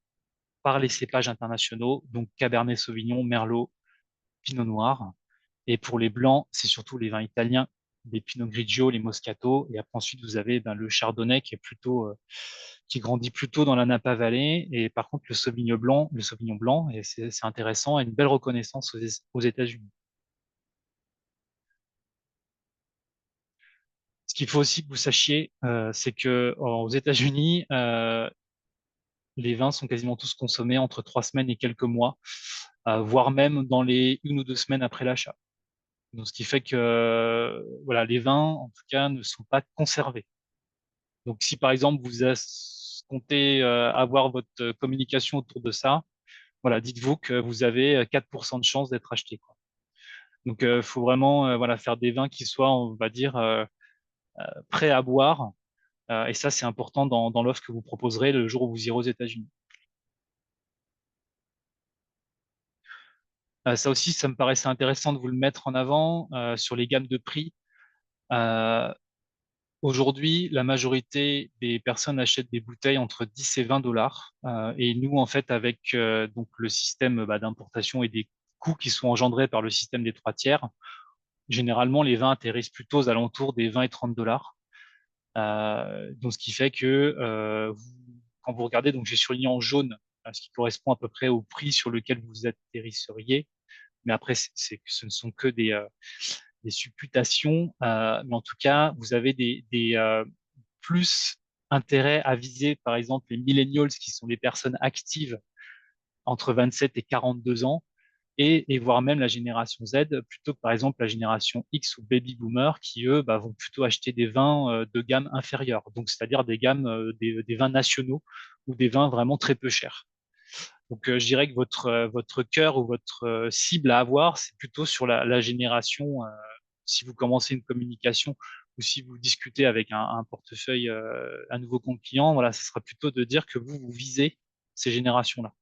par les cépages internationaux, donc Cabernet Sauvignon, Merlot, Pinot Noir. Et pour les blancs, c'est surtout les vins italiens, les Pinot Grigio, les Moscato. Et après, ensuite, vous avez le Chardonnay qui est qui grandit plutôt dans la Napa Valley. Et par contre, le Sauvignon blanc, et c'est intéressant, a une belle reconnaissance aux États-Unis. Ce qu'il faut aussi que vous sachiez, c'est que aux États-Unis, les vins sont quasiment tous consommés entre 3 semaines et quelques mois, voire même dans les 1 ou 2 semaines après l'achat. Donc, ce qui fait que voilà, les vins, en tout cas, ne sont pas conservés. Donc, si par exemple comptez avoir votre communication autour de ça, voilà, dites-vous que vous avez 4% de chance d'être acheté, quoi. Donc, il faut vraiment voilà, faire des vins qui soient, on va dire, prêts à boire. Et ça, c'est important dans l'offre que vous proposerez le jour où vous irez aux États-Unis. Ça aussi, ça me paraissait intéressant de vous le mettre en avant sur les gammes de prix. Euh, Aujourd'hui, la majorité des personnes achètent des bouteilles entre 10 et 20 dollars. Et nous, en fait, avec donc le système d'importation et des coûts qui sont engendrés par le système des 3 tiers, généralement, les vins atterrissent plutôt aux alentours des 20 et 30 dollars. Donc, ce qui fait que quand vous regardez, donc j'ai surligné en jaune ce qui correspond à peu près au prix sur lequel vous atterrisseriez. Mais après, ce ne sont que des supputations. Mais en tout cas, vous avez plus intérêt à viser, par exemple, les millennials, qui sont des personnes actives entre 27 et 42 ans, et voire même la génération Z, plutôt que par exemple la génération X ou baby boomer, qui eux vont plutôt acheter des vins de gamme inférieure, donc c'est-à-dire des gammes des vins nationaux ou des vins vraiment très peu chers. Donc je dirais que votre cœur ou votre cible à avoir, c'est plutôt sur la génération. Si vous commencez une communication ou si vous discutez avec un portefeuille, un nouveau compte client, voilà, ce sera plutôt de dire que vous visez ces générations-là.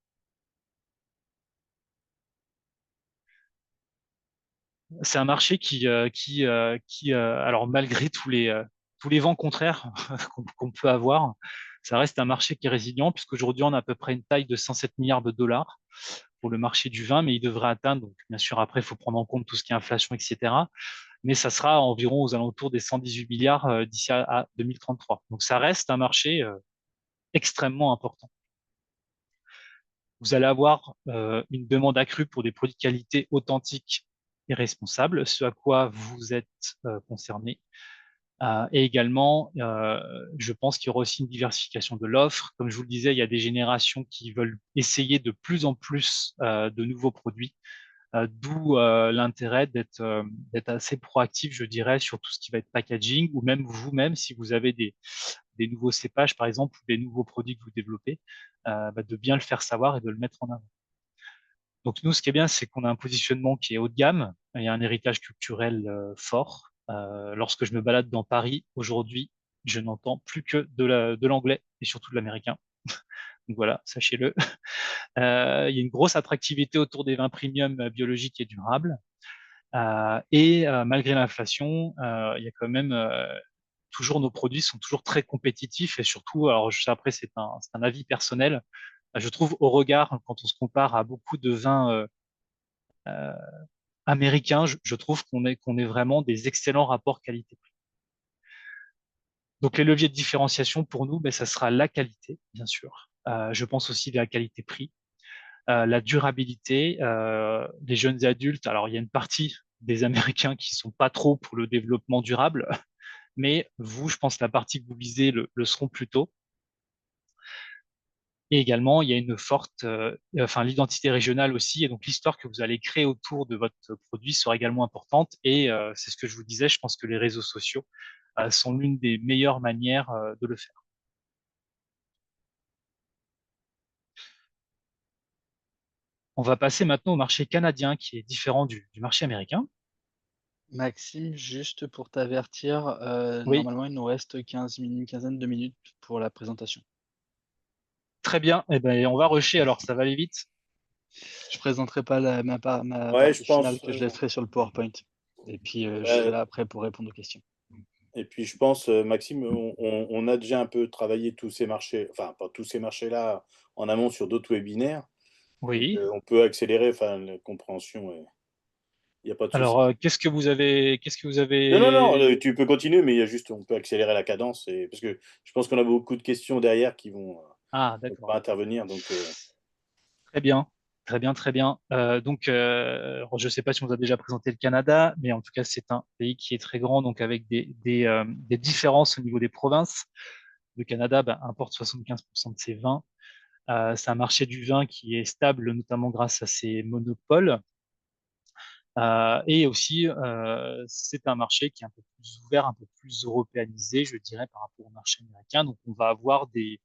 C'est un marché alors malgré tous les vents contraires qu'on peut avoir, ça reste un marché qui est résilient, puisqu'aujourd'hui, on a à peu près une taille de 107 milliards de dollars pour le marché du vin, mais il devrait atteindre, donc bien sûr, après, il faut prendre en compte tout ce qui est inflation, etc. Mais ça sera environ aux alentours des 118 milliards d'ici à 2033. Donc ça reste un marché extrêmement important. Vous allez avoir une demande accrue pour des produits de qualité authentiques et responsables, ce à quoi vous êtes concerné. Et également, je pense qu'il y aura aussi une diversification de l'offre. Comme je vous le disais, il y a des générations qui veulent essayer de plus en plus de nouveaux produits, d'où l'intérêt d'être assez proactif, je dirais, sur tout ce qui va être packaging, ou même vous-même, si vous avez des nouveaux cépages, par exemple, ou des nouveaux produits que vous développez, de bien le faire savoir et de le mettre en avant. Donc nous, ce qui est bien, c'est qu'on a un positionnement qui est haut de gamme et un héritage culturel fort. Lorsque je me balade dans Paris aujourd'hui, je n'entends plus que de l'anglais et surtout de l'américain. Donc voilà, sachez-le. Il y a une grosse attractivité autour des vins premium biologiques et durables. Malgré l'inflation, il y a quand même toujours nos produits sont toujours très compétitifs et surtout, alors après c'est un avis personnel, je trouve au regard quand on se compare à beaucoup de vins euh, américains, je trouve qu'on est vraiment des excellents rapports qualité-prix. Donc les leviers de différenciation pour nous, ça sera la qualité, bien sûr. Je pense aussi la qualité-prix, la durabilité, les jeunes adultes. Alors il y a une partie des Américains qui sont pas trop pour le développement durable, mais vous, je pense, la partie que vous visez le seront plutôt. Et également, il y a une forte, enfin, l'identité régionale aussi, et donc l'histoire que vous allez créer autour de votre produit sera également importante. Et c'est ce que je vous disais, je pense que les réseaux sociaux sont l'une des meilleures manières de le faire. On va passer maintenant au marché canadien, qui est différent du marché américain. Maxime, juste pour t'avertir, Oui, normalement, il nous reste 15 minutes, une quinzaine de minutes pour la présentation. très bien. Eh ben, on va rusher, alors ça va aller vite. Je présenterai pas ma Ouais, je partie finale pense. que je laisserai sur le PowerPoint. Et puis, je serai Ouais. là après pour répondre aux questions. Et puis je pense, Maxime, on a déjà un peu travaillé tous ces marchés, enfin pas tous ces marchés-là en amont sur d'autres webinaires. Donc Oui. on peut accélérer, enfin la compréhension, il n'y a pas de Alors, souci. qu'est-ce que vous Non, non, non, avez... tu peux continuer, mais il y a juste, on peut accélérer la cadence, parce que je pense qu'on a beaucoup de questions derrière qui vont Ah, d'accord. pas intervenir. Donc, Très bien, très bien, très bien. Je ne sais pas si on vous a déjà présenté le Canada, mais en tout cas, c'est un pays qui est très grand, donc avec des différences au niveau des provinces. Le Canada importe 75% de ses vins. C'est un marché du vin qui est stable, notamment grâce à ses monopoles. Et aussi, c'est un marché qui est un peu plus ouvert, un peu plus européanisé, je dirais, par rapport au marché américain. Donc, on va avoir des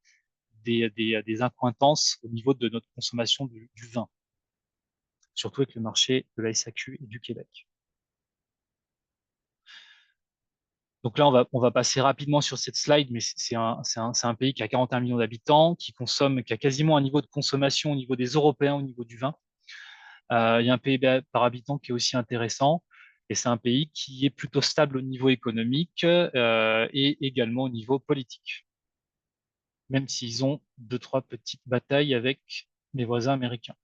accointances au niveau de notre consommation du vin, surtout avec le marché de la SAQ et du Québec. Donc là, on va passer rapidement sur cette slide, mais c'est un pays qui a 41 millions d'habitants, qui consomme, qui a quasiment un niveau de consommation au niveau des Européens, au niveau du vin. Il y a un PIB par habitant qui est aussi intéressant, et c'est un pays qui est plutôt stable au niveau économique et également au niveau politique, même s'ils ont deux, trois petites batailles avec les voisins américains.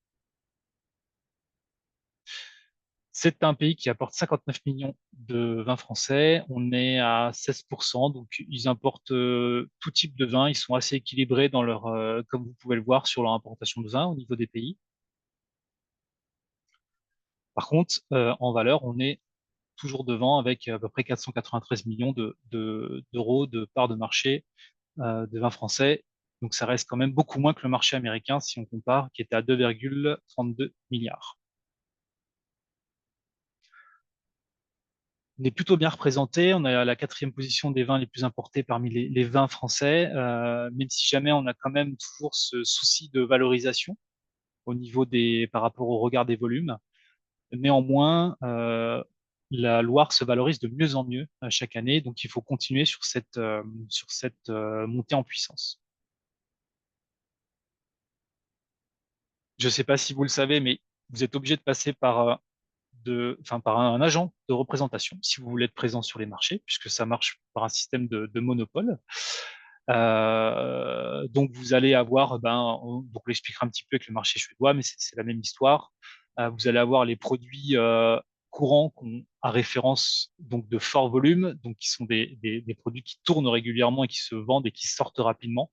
C'est un pays qui apporte 59 millions de vins français. On est à 16%, donc ils importent tout type de vin. Ils sont assez équilibrés dans leur, comme vous pouvez le voir, sur leur importation de vin au niveau des pays. Par contre, en valeur, on est toujours devant avec à peu près 493 millions d'euros de part de marché de vins français. Donc ça reste quand même beaucoup moins que le marché américain si on compare, qui était à 2,32 milliards. On est plutôt bien représenté. On est à la quatrième position des vins les plus importés parmi les vins français, même si jamais on a quand même toujours ce souci de valorisation au niveau par rapport au regard des volumes. Néanmoins, la Loire se valorise de mieux en mieux chaque année, donc il faut continuer sur cette montée en puissance. Je ne sais pas si vous le savez, mais vous êtes obligé de passer par un agent de représentation si vous voulez être présent sur les marchés, puisque ça marche par un système de monopole. Donc vous allez avoir, donc on l'expliquera un petit peu avec le marché suédois, mais c'est la même histoire. Vous allez avoir les produits courants à référence donc de fort volume, donc qui sont des produits qui tournent régulièrement et qui se vendent et qui sortent rapidement.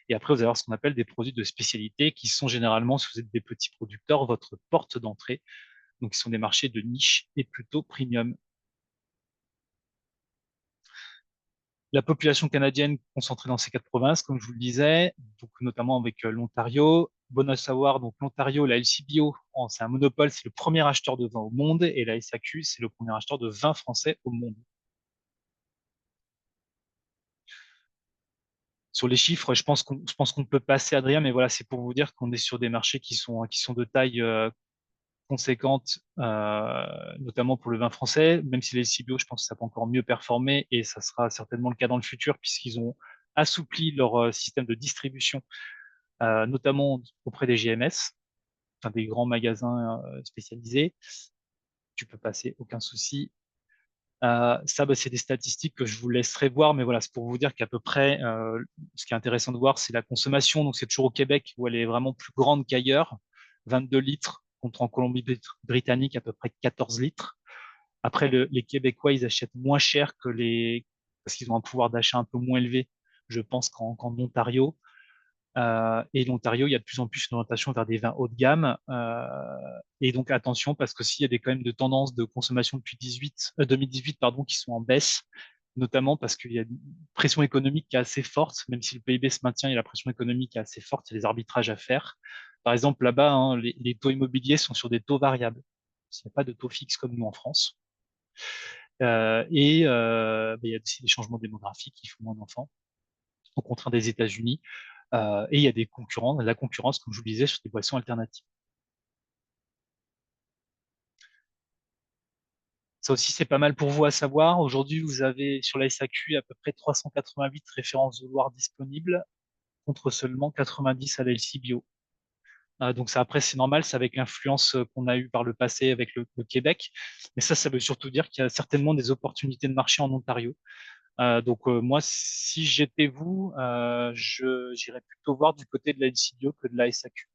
Et après, vous allez avoir ce qu'on appelle des produits de spécialité, qui sont généralement, si vous êtes des petits producteurs, votre porte d'entrée. Donc, qui sont des marchés de niche et plutôt premium. La population canadienne concentrée dans ces quatre provinces, comme je vous le disais, donc notamment avec l'Ontario. Bon à savoir, donc l'Ontario, la LCBO, c'est un monopole, c'est le premier acheteur de vin au monde, et la SAQ, c'est le premier acheteur de vin français au monde. Sur les chiffres, je pense qu'on peut passer, Adrien, mais voilà, c'est pour vous dire qu'on est sur des marchés qui sont de taille conséquente, notamment pour le vin français, même si les LCBO, je pense que ça peut encore mieux performer, et ça sera certainement le cas dans le futur, puisqu'ils ont assoupli leur système de distribution, notamment auprès des GMS, enfin des grands magasins spécialisés. Tu peux passer, aucun souci. Ça, c'est des statistiques que je vous laisserai voir, mais voilà, c'est pour vous dire qu'à peu près, ce qui est intéressant de voir, c'est la consommation. Donc, c'est toujours au Québec où elle est vraiment plus grande qu'ailleurs, 22 litres, contre en Colombie-Britannique à peu près 14 litres. Après, les Québécois, ils achètent moins cher parce qu'ils ont un pouvoir d'achat un peu moins élevé, je pense, qu'en Ontario. Et l'Ontario, il y a de plus en plus une orientation vers des vins haut de gamme. Et donc attention, parce que s'il y a quand même de tendances de consommation depuis 2018 pardon, qui sont en baisse, notamment parce qu'il y a une pression économique qui est assez forte, même si le PIB se maintient, il y a la pression économique qui est assez forte, il y a des arbitrages à faire. Par exemple, là-bas, hein, les taux immobiliers sont sur des taux variables. Il n'y a pas de taux fixe comme nous en France. Il y a aussi des changements démographiques qui font moins d'enfants, au contraire des États-Unis. Et il y a des concurrents, de la concurrence, comme je vous le disais, sur des boissons alternatives. Ça aussi, c'est pas mal pour vous à savoir. Aujourd'hui, vous avez sur la SAQ à peu près 388 références de Loire disponibles, contre seulement 90 à la LC Bio. Donc ça, après, c'est normal, c'est avec l'influence qu'on a eue par le passé avec le Québec. Mais ça veut surtout dire qu'il y a certainement des opportunités de marché en Ontario. Moi, si j'étais vous, j'irais plutôt voir du côté de la LC Bio que de la SAQ.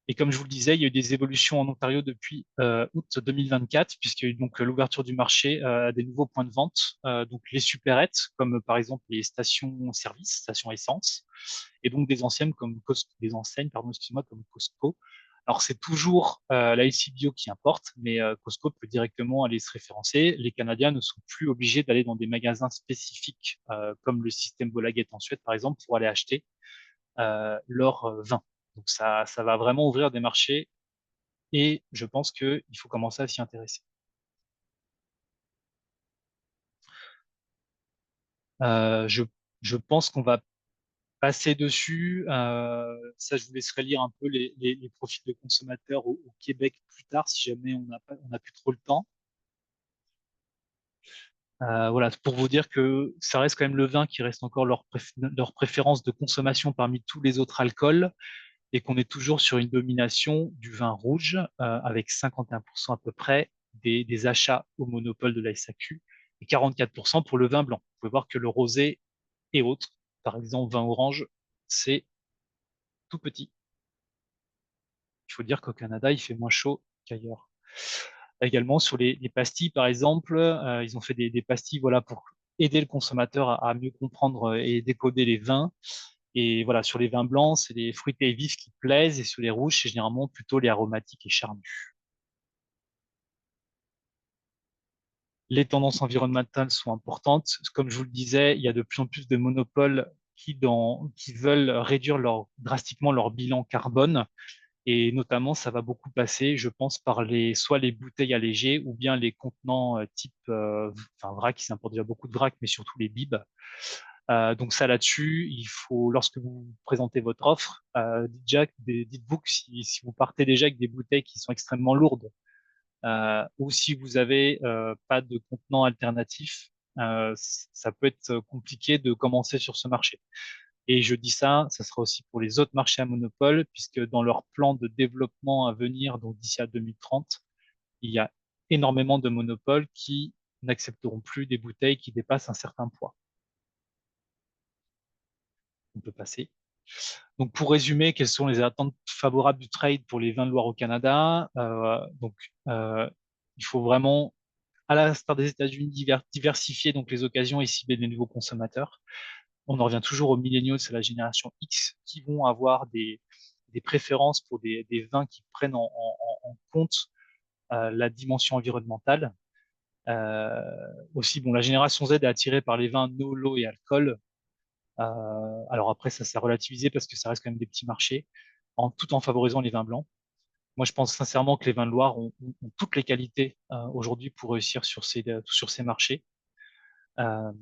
Et comme je vous le disais, il y a eu des évolutions en Ontario depuis août 2024, puisqu'il y a eu donc l'ouverture du marché à des nouveaux points de vente, donc les supérettes, comme par exemple les stations-service, stations essence, et donc des enseignes comme comme Costco. Alors c'est toujours la LC Bio qui importe, mais Costco peut directement aller se référencer. Les Canadiens ne sont plus obligés d'aller dans des magasins spécifiques comme le système Bolaget en Suède, par exemple, pour aller acheter leur vin. Donc ça va vraiment ouvrir des marchés et je pense qu'il faut commencer à s'y intéresser. Euh, je, je pense qu'on va passer dessus. Ça, je vous laisserai lire un peu les profils de consommateurs au Québec plus tard, si jamais on n'a plus trop le temps. Voilà, pour vous dire que ça reste quand même le vin qui reste encore leur préférence de consommation parmi tous les autres alcools et qu'on est toujours sur une domination du vin rouge avec 51% à peu près des achats au monopole de la SAQ et 44% pour le vin blanc. Vous pouvez voir que le rosé et autres, par exemple vin orange, c'est tout petit. Il faut dire qu'au Canada, il fait moins chaud qu'ailleurs. Également sur les pastilles, par exemple, ils ont fait des pastilles voilà, pour aider le consommateur à mieux comprendre et décoder les vins. Et voilà, sur les vins blancs, c'est les fruités et vifs qui plaisent, et sur les rouges, c'est généralement plutôt les aromatiques et charnus. Les tendances environnementales sont importantes. Comme je vous le disais, il y a de plus en plus de monopoles qui veulent réduire drastiquement leur bilan carbone. Et notamment, ça va beaucoup passer, je pense, par soit les bouteilles allégées ou bien les contenants type, enfin vrac, ils importent déjà beaucoup de vrac, mais surtout les bibes. Donc ça là-dessus, il faut, lorsque vous présentez votre offre, dites-vous que si vous partez déjà avec des bouteilles qui sont extrêmement lourdes, ou si vous avez pas de contenant alternatif, ça peut être compliqué de commencer sur ce marché. Et je dis ça, ça sera aussi pour les autres marchés à monopole, puisque dans leur plan de développement à venir, donc d'ici à 2030, il y a énormément de monopoles qui n'accepteront plus des bouteilles qui dépassent un certain poids. On peut passer. Donc, pour résumer, quelles sont les attentes favorables du trade pour les vins de Loire au Canada? Il faut vraiment, à l'instar des États-Unis, diversifier donc les occasions et cibler des nouveaux consommateurs. On en revient toujours aux millennials, c'est la génération X, qui vont avoir des préférences pour des vins qui prennent en compte la dimension environnementale. Euh, Aussi, bon, la génération Z est attirée par les vins no, low et alcool. Alors après, ça s'est relativisé parce que ça reste quand même des petits marchés, tout en favorisant les vins blancs. Moi, je pense sincèrement que les vins de Loire ont toutes les qualités aujourd'hui pour réussir sur ces marchés. Euh,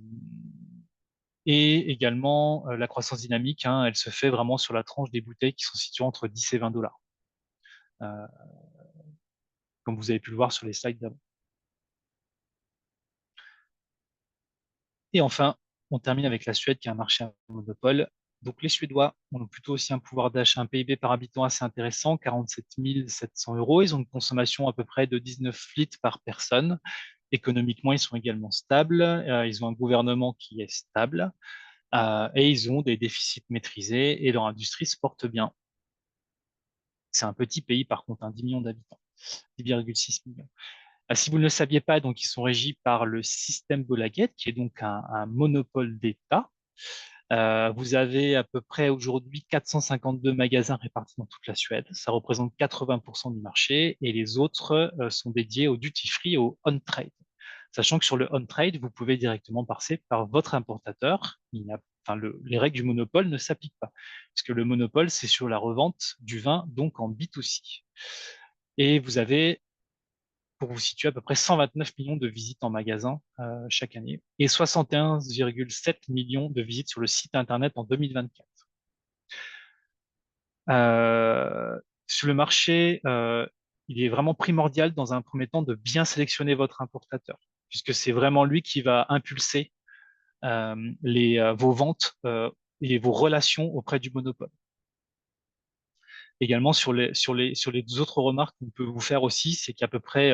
et également, la croissance dynamique, hein, elle se fait vraiment sur la tranche des bouteilles qui sont situées entre 10 et 20 dollars, euh, comme vous avez pu le voir sur les slides d'avant. Et enfin, on termine avec la Suède, qui est un marché à monopole. Donc les Suédois ont plutôt aussi un pouvoir d'achat, un PIB par habitant assez intéressant, 47 700 euros. Ils ont une consommation à peu près de 19 litres par personne. Économiquement, ils sont également stables. Ils ont un gouvernement qui est stable. Et ils ont des déficits maîtrisés et leur industrie se porte bien. C'est un petit pays, par contre, 10 millions d'habitants, 10,6 millions. Si vous ne le saviez pas, donc ils sont régis par le système Bolaget, qui est donc un monopole d'État. Vous avez à peu près aujourd'hui 452 magasins répartis dans toute la Suède. Ça représente 80% du marché et les autres sont dédiés au duty-free et au on-trade. Sachant que sur le on-trade, vous pouvez directement passer par votre importateur. Les règles du monopole ne s'appliquent pas. Parce que le monopole, c'est sur la revente du vin, donc en B2C. Et vous avez, pour vous situer, à peu près 129 millions de visites en magasin chaque année et 71,7 millions de visites sur le site Internet en 2024. Sur le marché, il est vraiment primordial dans un premier temps de bien sélectionner votre importateur, puisque c'est vraiment lui qui va impulser vos ventes et vos relations auprès du monopole. Également, sur les autres remarques qu'on peut vous faire aussi, c'est qu'il y a à peu près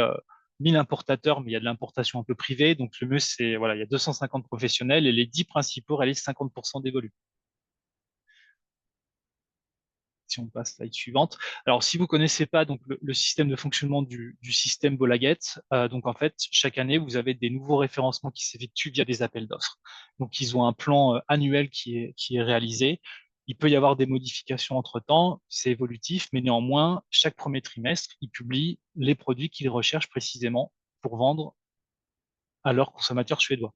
1000 importateurs, mais il y a de l'importation un peu privée. Donc, le mieux, c'est, voilà, il y a 250 professionnels et les 10 principaux réalisent 50% des volumes. Si on passe slide suivante. Alors, si vous connaissez pas donc le système de fonctionnement du système Bolaget, donc en fait, chaque année, vous avez des nouveaux référencements qui s'effectuent via des appels d'offres. Donc, ils ont un plan annuel qui est réalisé. Il peut y avoir des modifications entre-temps, c'est évolutif, mais néanmoins, chaque premier trimestre, ils publient les produits qu'ils recherchent précisément pour vendre à leurs consommateurs suédois.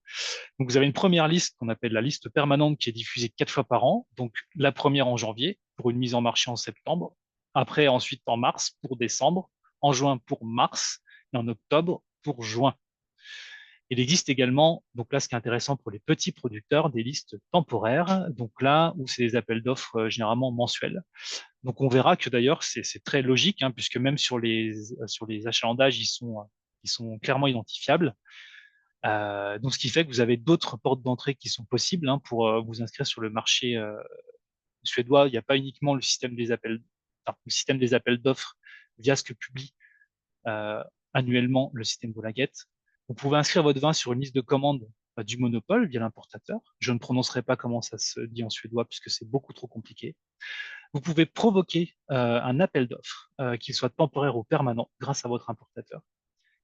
Donc, vous avez une première liste qu'on appelle la liste permanente qui est diffusée 4 fois par an. Donc, la première en janvier pour une mise en marché en septembre. Après, ensuite en mars pour décembre, en juin pour mars et en octobre pour juin. Il existe également, donc là, ce qui est intéressant pour les petits producteurs, des listes temporaires. Donc là, où c'est des appels d'offres généralement mensuels. Donc, on verra que d'ailleurs, c'est très logique, hein, puisque même sur les achalandages, ils sont clairement identifiables. Donc, ce qui fait que vous avez d'autres portes d'entrée qui sont possibles pour vous inscrire sur le marché suédois. Il n'y a pas uniquement le système des appels d'offres via ce que publie euh, annuellement le système Volaget. Vous pouvez inscrire votre vin sur une liste de commandes du monopole via l'importateur. Je ne prononcerai pas comment ça se dit en suédois puisque c'est beaucoup trop compliqué. Vous pouvez provoquer un appel d'offres, qu'il soit temporaire ou permanent, grâce à votre importateur.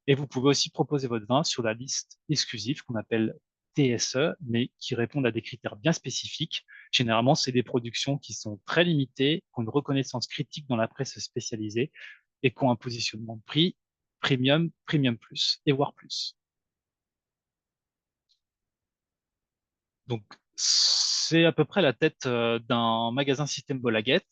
Et vous pouvez aussi proposer votre vin sur la liste exclusive qu'on appelle TSE, mais qui répondent à des critères bien spécifiques. Généralement, c'est des productions qui sont très limitées, qui ont une reconnaissance critique dans la presse spécialisée et qui ont un positionnement de prix premium, premium plus et voire plus. Donc, c'est à peu près la tête d'un magasin système Bolaget.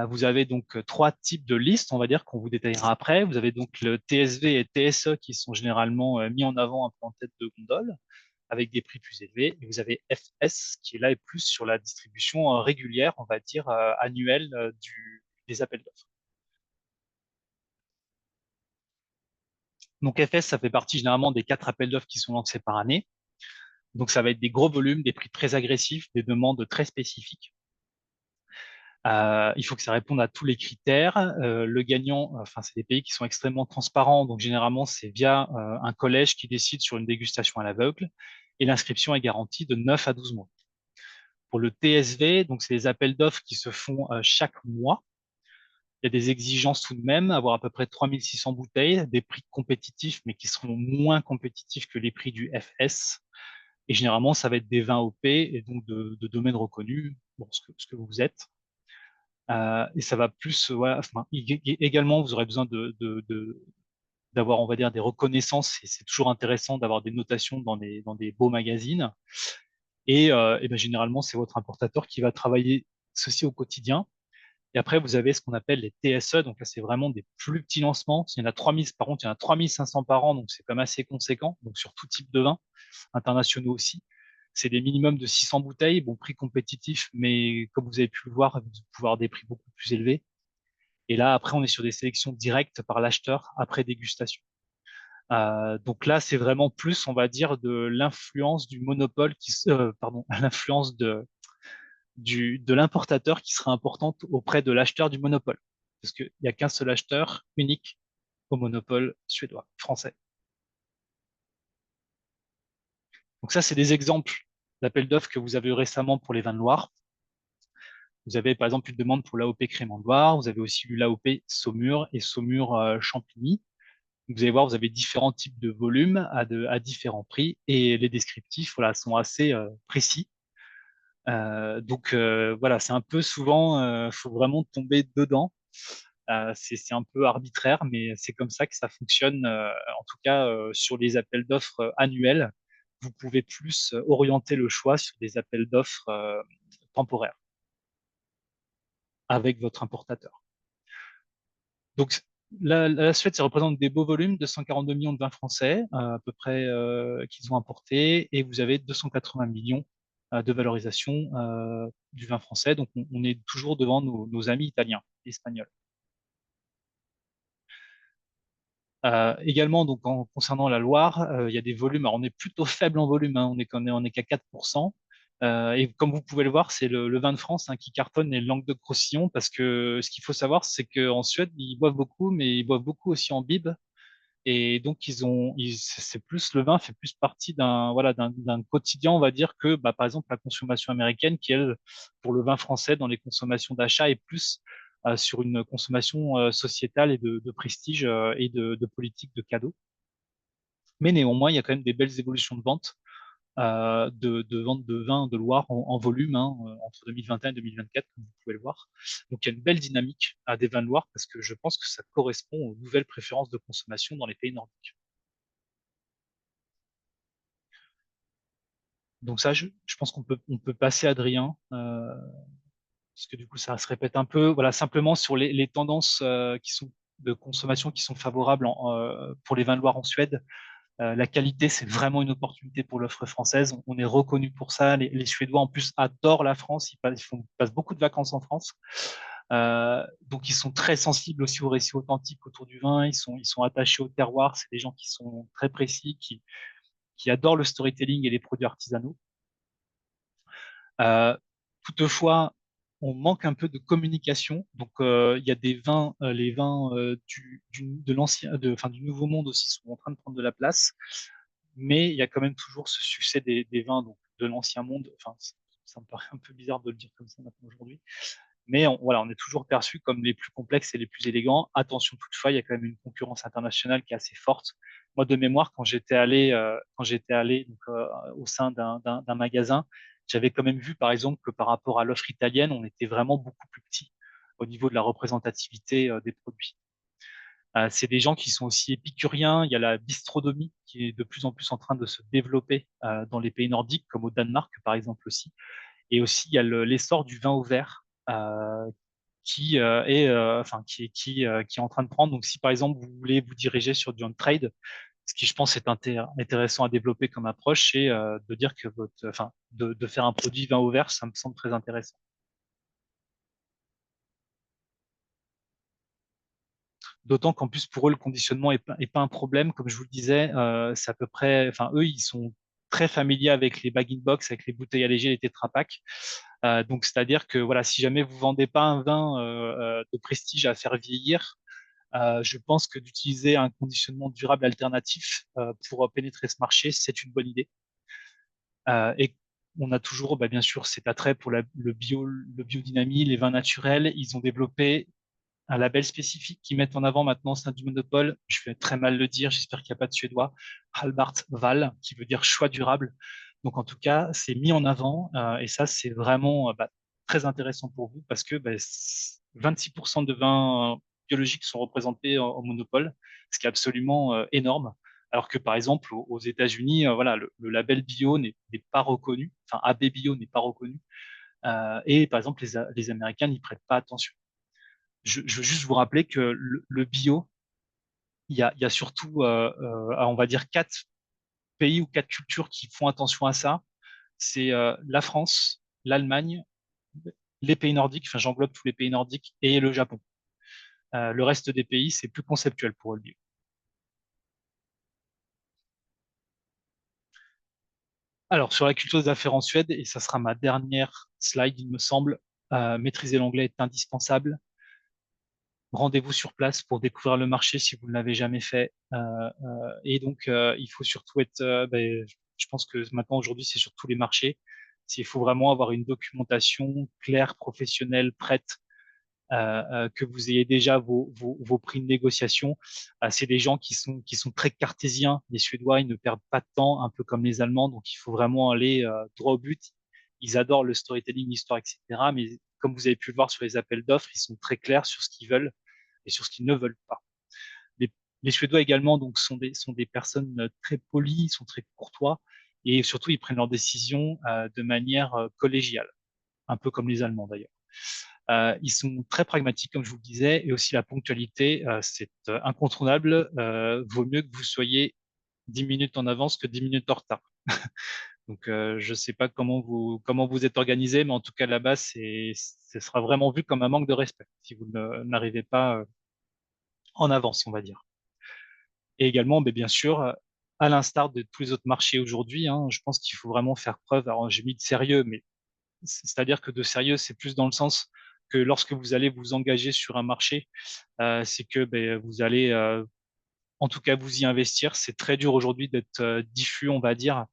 Vous avez donc trois types de listes, on va dire, qu'on vous détaillera après. Vous avez donc le TSV et TSE qui sont généralement mis en avant un peu en tête de gondole, avec des prix plus élevés. Et vous avez FS qui est là et plus sur la distribution régulière, on va dire, annuelle des appels d'offres. Donc FS, ça fait partie généralement des 4 appels d'offres qui sont lancés par année. Donc ça va être des gros volumes, des prix très agressifs, des demandes très spécifiques. Il faut que ça réponde à tous les critères. Le gagnant, enfin, c'est des pays qui sont extrêmement transparents, donc généralement c'est via un collège qui décide sur une dégustation à l'aveugle, et l'inscription est garantie de 9 à 12 mois. Pour le TSV, donc c'est des appels d'offres qui se font chaque mois. Il y a des exigences tout de même, avoir à peu près 3600 bouteilles, des prix compétitifs, mais qui seront moins compétitifs que les prix du FS. Et généralement, ça va être des vins OP et donc de domaines reconnus, bon, ce que vous êtes. Et ça va plus, enfin, également, vous aurez besoin d'avoir, on va dire, des reconnaissances. Et c'est toujours intéressant d'avoir des notations dans des beaux magazines. Et ben, généralement, c'est votre importateur qui va travailler ceci au quotidien. Et après, vous avez ce qu'on appelle les TSE. Donc là, c'est vraiment des plus petits lancements. Il y en a 3000, par contre, il y en a 3500 par an. Donc c'est quand même assez conséquent. Donc sur tout type de vin, internationaux aussi. C'est des minimums de 600 bouteilles, bon, prix compétitif, mais comme vous avez pu le voir, vous pouvez avoir des prix beaucoup plus élevés. Et là, après, on est sur des sélections directes par l'acheteur après dégustation. Donc là, c'est vraiment plus, on va dire, de l'influence du monopole pardon, l'influence de l'importateur qui sera importante auprès de l'acheteur du monopole. Parce qu'il n'y a qu'un seul acheteur unique au monopole suédois, français. Donc ça, c'est des exemples d'appels d'offres que vous avez eu récemment pour les vins de Loire. Vous avez par exemple une demande pour l'AOP Crémant de Loire, vous avez aussi eu l'AOP Saumur et Saumur Champigny. Vous allez voir, vous avez différents types de volumes à différents prix et les descriptifs voilà, sont assez précis. Donc voilà, c'est un peu souvent, faut vraiment tomber dedans. C'est un peu arbitraire, mais c'est comme ça que ça fonctionne. En tout cas, sur les appels d'offres annuels, vous pouvez plus orienter le choix sur des appels d'offres temporaires avec votre importateur. Donc la Suède, ça représente des beaux volumes, 242 millions de vins français à peu près qu'ils ont importés, et vous avez 280 millions de valorisation du vin français. Donc on est toujours devant nos amis italiens, espagnols. Également, donc, concernant la Loire, il y a des volumes. Alors, on est plutôt faible en volume, hein, on est qu'à 4%. Et comme vous pouvez le voir, c'est le vin de France, hein, qui cartonne, et le Languedoc-Roussillon, parce que ce qu'il faut savoir, c'est qu'en Suède, ils boivent beaucoup, mais ils boivent beaucoup aussi en bib. Et donc, c'est plus, le vin fait plus partie d'un quotidien, on va dire, que, bah, par exemple, la consommation américaine, qui, elle, pour le vin français, dans les consommations d'achat, est plus sur une consommation sociétale et de prestige et de politique de cadeaux. Mais néanmoins, il y a quand même des belles évolutions de vente, de vente de vin de Loire en volume, hein, entre 2021 et 2024, comme vous pouvez le voir. Donc, il y a une belle dynamique à des vins de Loire, parce que je pense que ça correspond aux nouvelles préférences de consommation dans les pays nordiques. Donc ça, je pense on peut passer à Adrien, parce que du coup, ça se répète un peu. Voilà, simplement sur les tendances qui sont de consommation qui sont favorables pour les vins de Loire en Suède. La qualité, c'est vraiment une opportunité pour l'offre française. On est reconnu pour ça. Les Suédois, en plus, adorent la France. Passent beaucoup de vacances en France. Donc, ils sont très sensibles aussi aux récits authentiques autour du vin. Ils sont attachés au terroir. C'est des gens qui sont très précis, qui adorent le storytelling et les produits artisanaux. Euh, Toutefois, on manque un peu de communication. Donc, il y a des vins, les vins de l'ancien, enfin, du Nouveau Monde aussi sont en train de prendre de la place, mais il y a quand même toujours ce succès des vins donc, de l'Ancien Monde. Enfin, ça me paraît un peu bizarre de le dire comme ça maintenant aujourd'hui, mais voilà, on est toujours perçu comme les plus complexes et les plus élégants. Attention toutefois, il y a quand même une concurrence internationale qui est assez forte. Moi, de mémoire, quand j'étais allé donc, au sein d'un magasin, j'avais quand même vu, par exemple, que par rapport à l'offre italienne, on était vraiment beaucoup plus petit au niveau de la représentativité des produits. C'est des gens qui sont aussi épicuriens. Il y a la bistronomie qui est de plus en plus en train de se développer dans les pays nordiques, comme au Danemark, par exemple aussi. Et aussi, il y a l'essor du vin au verre qui est en train de prendre. Donc, si par exemple vous voulez vous diriger sur du on-trade, ce qui je pense est intéressant à développer comme approche, c'est de dire que de faire un produit vin au verre, ça me semble très intéressant. D'autant qu'en plus pour eux le conditionnement est pas un problème, comme je vous le disais, c'est à peu près, enfin eux ils sont très familiers avec les bag-in-box, avec les bouteilles allégées, les Tetra Pak. Donc c'est-à-dire que voilà, si jamais vous vendez pas un vin de prestige à faire vieillir, je pense que d'utiliser un conditionnement durable alternatif pour pénétrer ce marché, c'est une bonne idée. Et on a toujours, bah, bien sûr, cet attrait pour le biodynamie, les vins naturels. Ils ont développé un label spécifique qu'ils mettent en avant maintenant au sein du monopole. Je vais très mal le dire, j'espère qu'il n'y a pas de Suédois. Halbart Val, qui veut dire choix durable. Donc en tout cas, c'est mis en avant et ça, c'est vraiment très intéressant pour vous parce que 26% de vins biologiques sont représentés en monopole, ce qui est absolument énorme. Alors que par exemple, aux États-Unis, voilà, le label bio n'est pas reconnu, enfin AB Bio n'est pas reconnu. Et par exemple, les Américains n'y prêtent pas attention. Je veux juste vous rappeler que le bio, il y a surtout, on va dire, quatre pays ou quatre cultures qui font attention à ça. C'est la France, l'Allemagne, les pays nordiques, enfin j'englobe tous les pays nordiques, et le Japon. Le reste des pays, c'est plus conceptuel pour eux, le bio. Alors, sur la culture des affaires en Suède, et ça sera ma dernière slide, il me semble, maîtriser l'anglais est indispensable. Rendez-vous sur place pour découvrir le marché si vous ne l'avez jamais fait. Et donc, il faut surtout être, je pense que maintenant, aujourd'hui, c'est sur tous les marchés. Il faut vraiment avoir une documentation claire, professionnelle, prête, que vous ayez déjà vos prix de négociation. C'est des gens qui sont très cartésiens. Les Suédois, ils ne perdent pas de temps, un peu comme les Allemands. Donc, il faut vraiment aller droit au but. ils adorent le storytelling, l'histoire, etc. Mais comme vous avez pu le voir sur les appels d'offres, ils sont très clairs sur ce qu'ils veulent et sur ce qu'ils ne veulent pas. Les, les Suédois également donc sont des personnes très polies, ils sont très courtois et surtout ils prennent leurs décisions de manière collégiale, un peu comme les Allemands d'ailleurs. Ils sont très pragmatiques, comme je vous le disais, et aussi la ponctualité, c'est incontournable. Vaut mieux que vous soyez 10 minutes en avance que 10 minutes en retard. Donc, je ne sais pas comment vous êtes organisé, mais en tout cas là-bas, ce sera vraiment vu comme un manque de respect si vous n'arrivez pas en avance, on va dire. Et également, mais bien sûr, à l'instar de tous les autres marchés aujourd'hui, hein, je pense qu'il faut vraiment faire preuve. Alors, j'ai mis de sérieux, mais c'est-à-dire que de sérieux, c'est plus dans le sens que lorsque vous allez vous engager sur un marché, c'est que ben, vous allez en tout cas vous y investir. C'est très dur aujourd'hui d'être diffus, on va dire.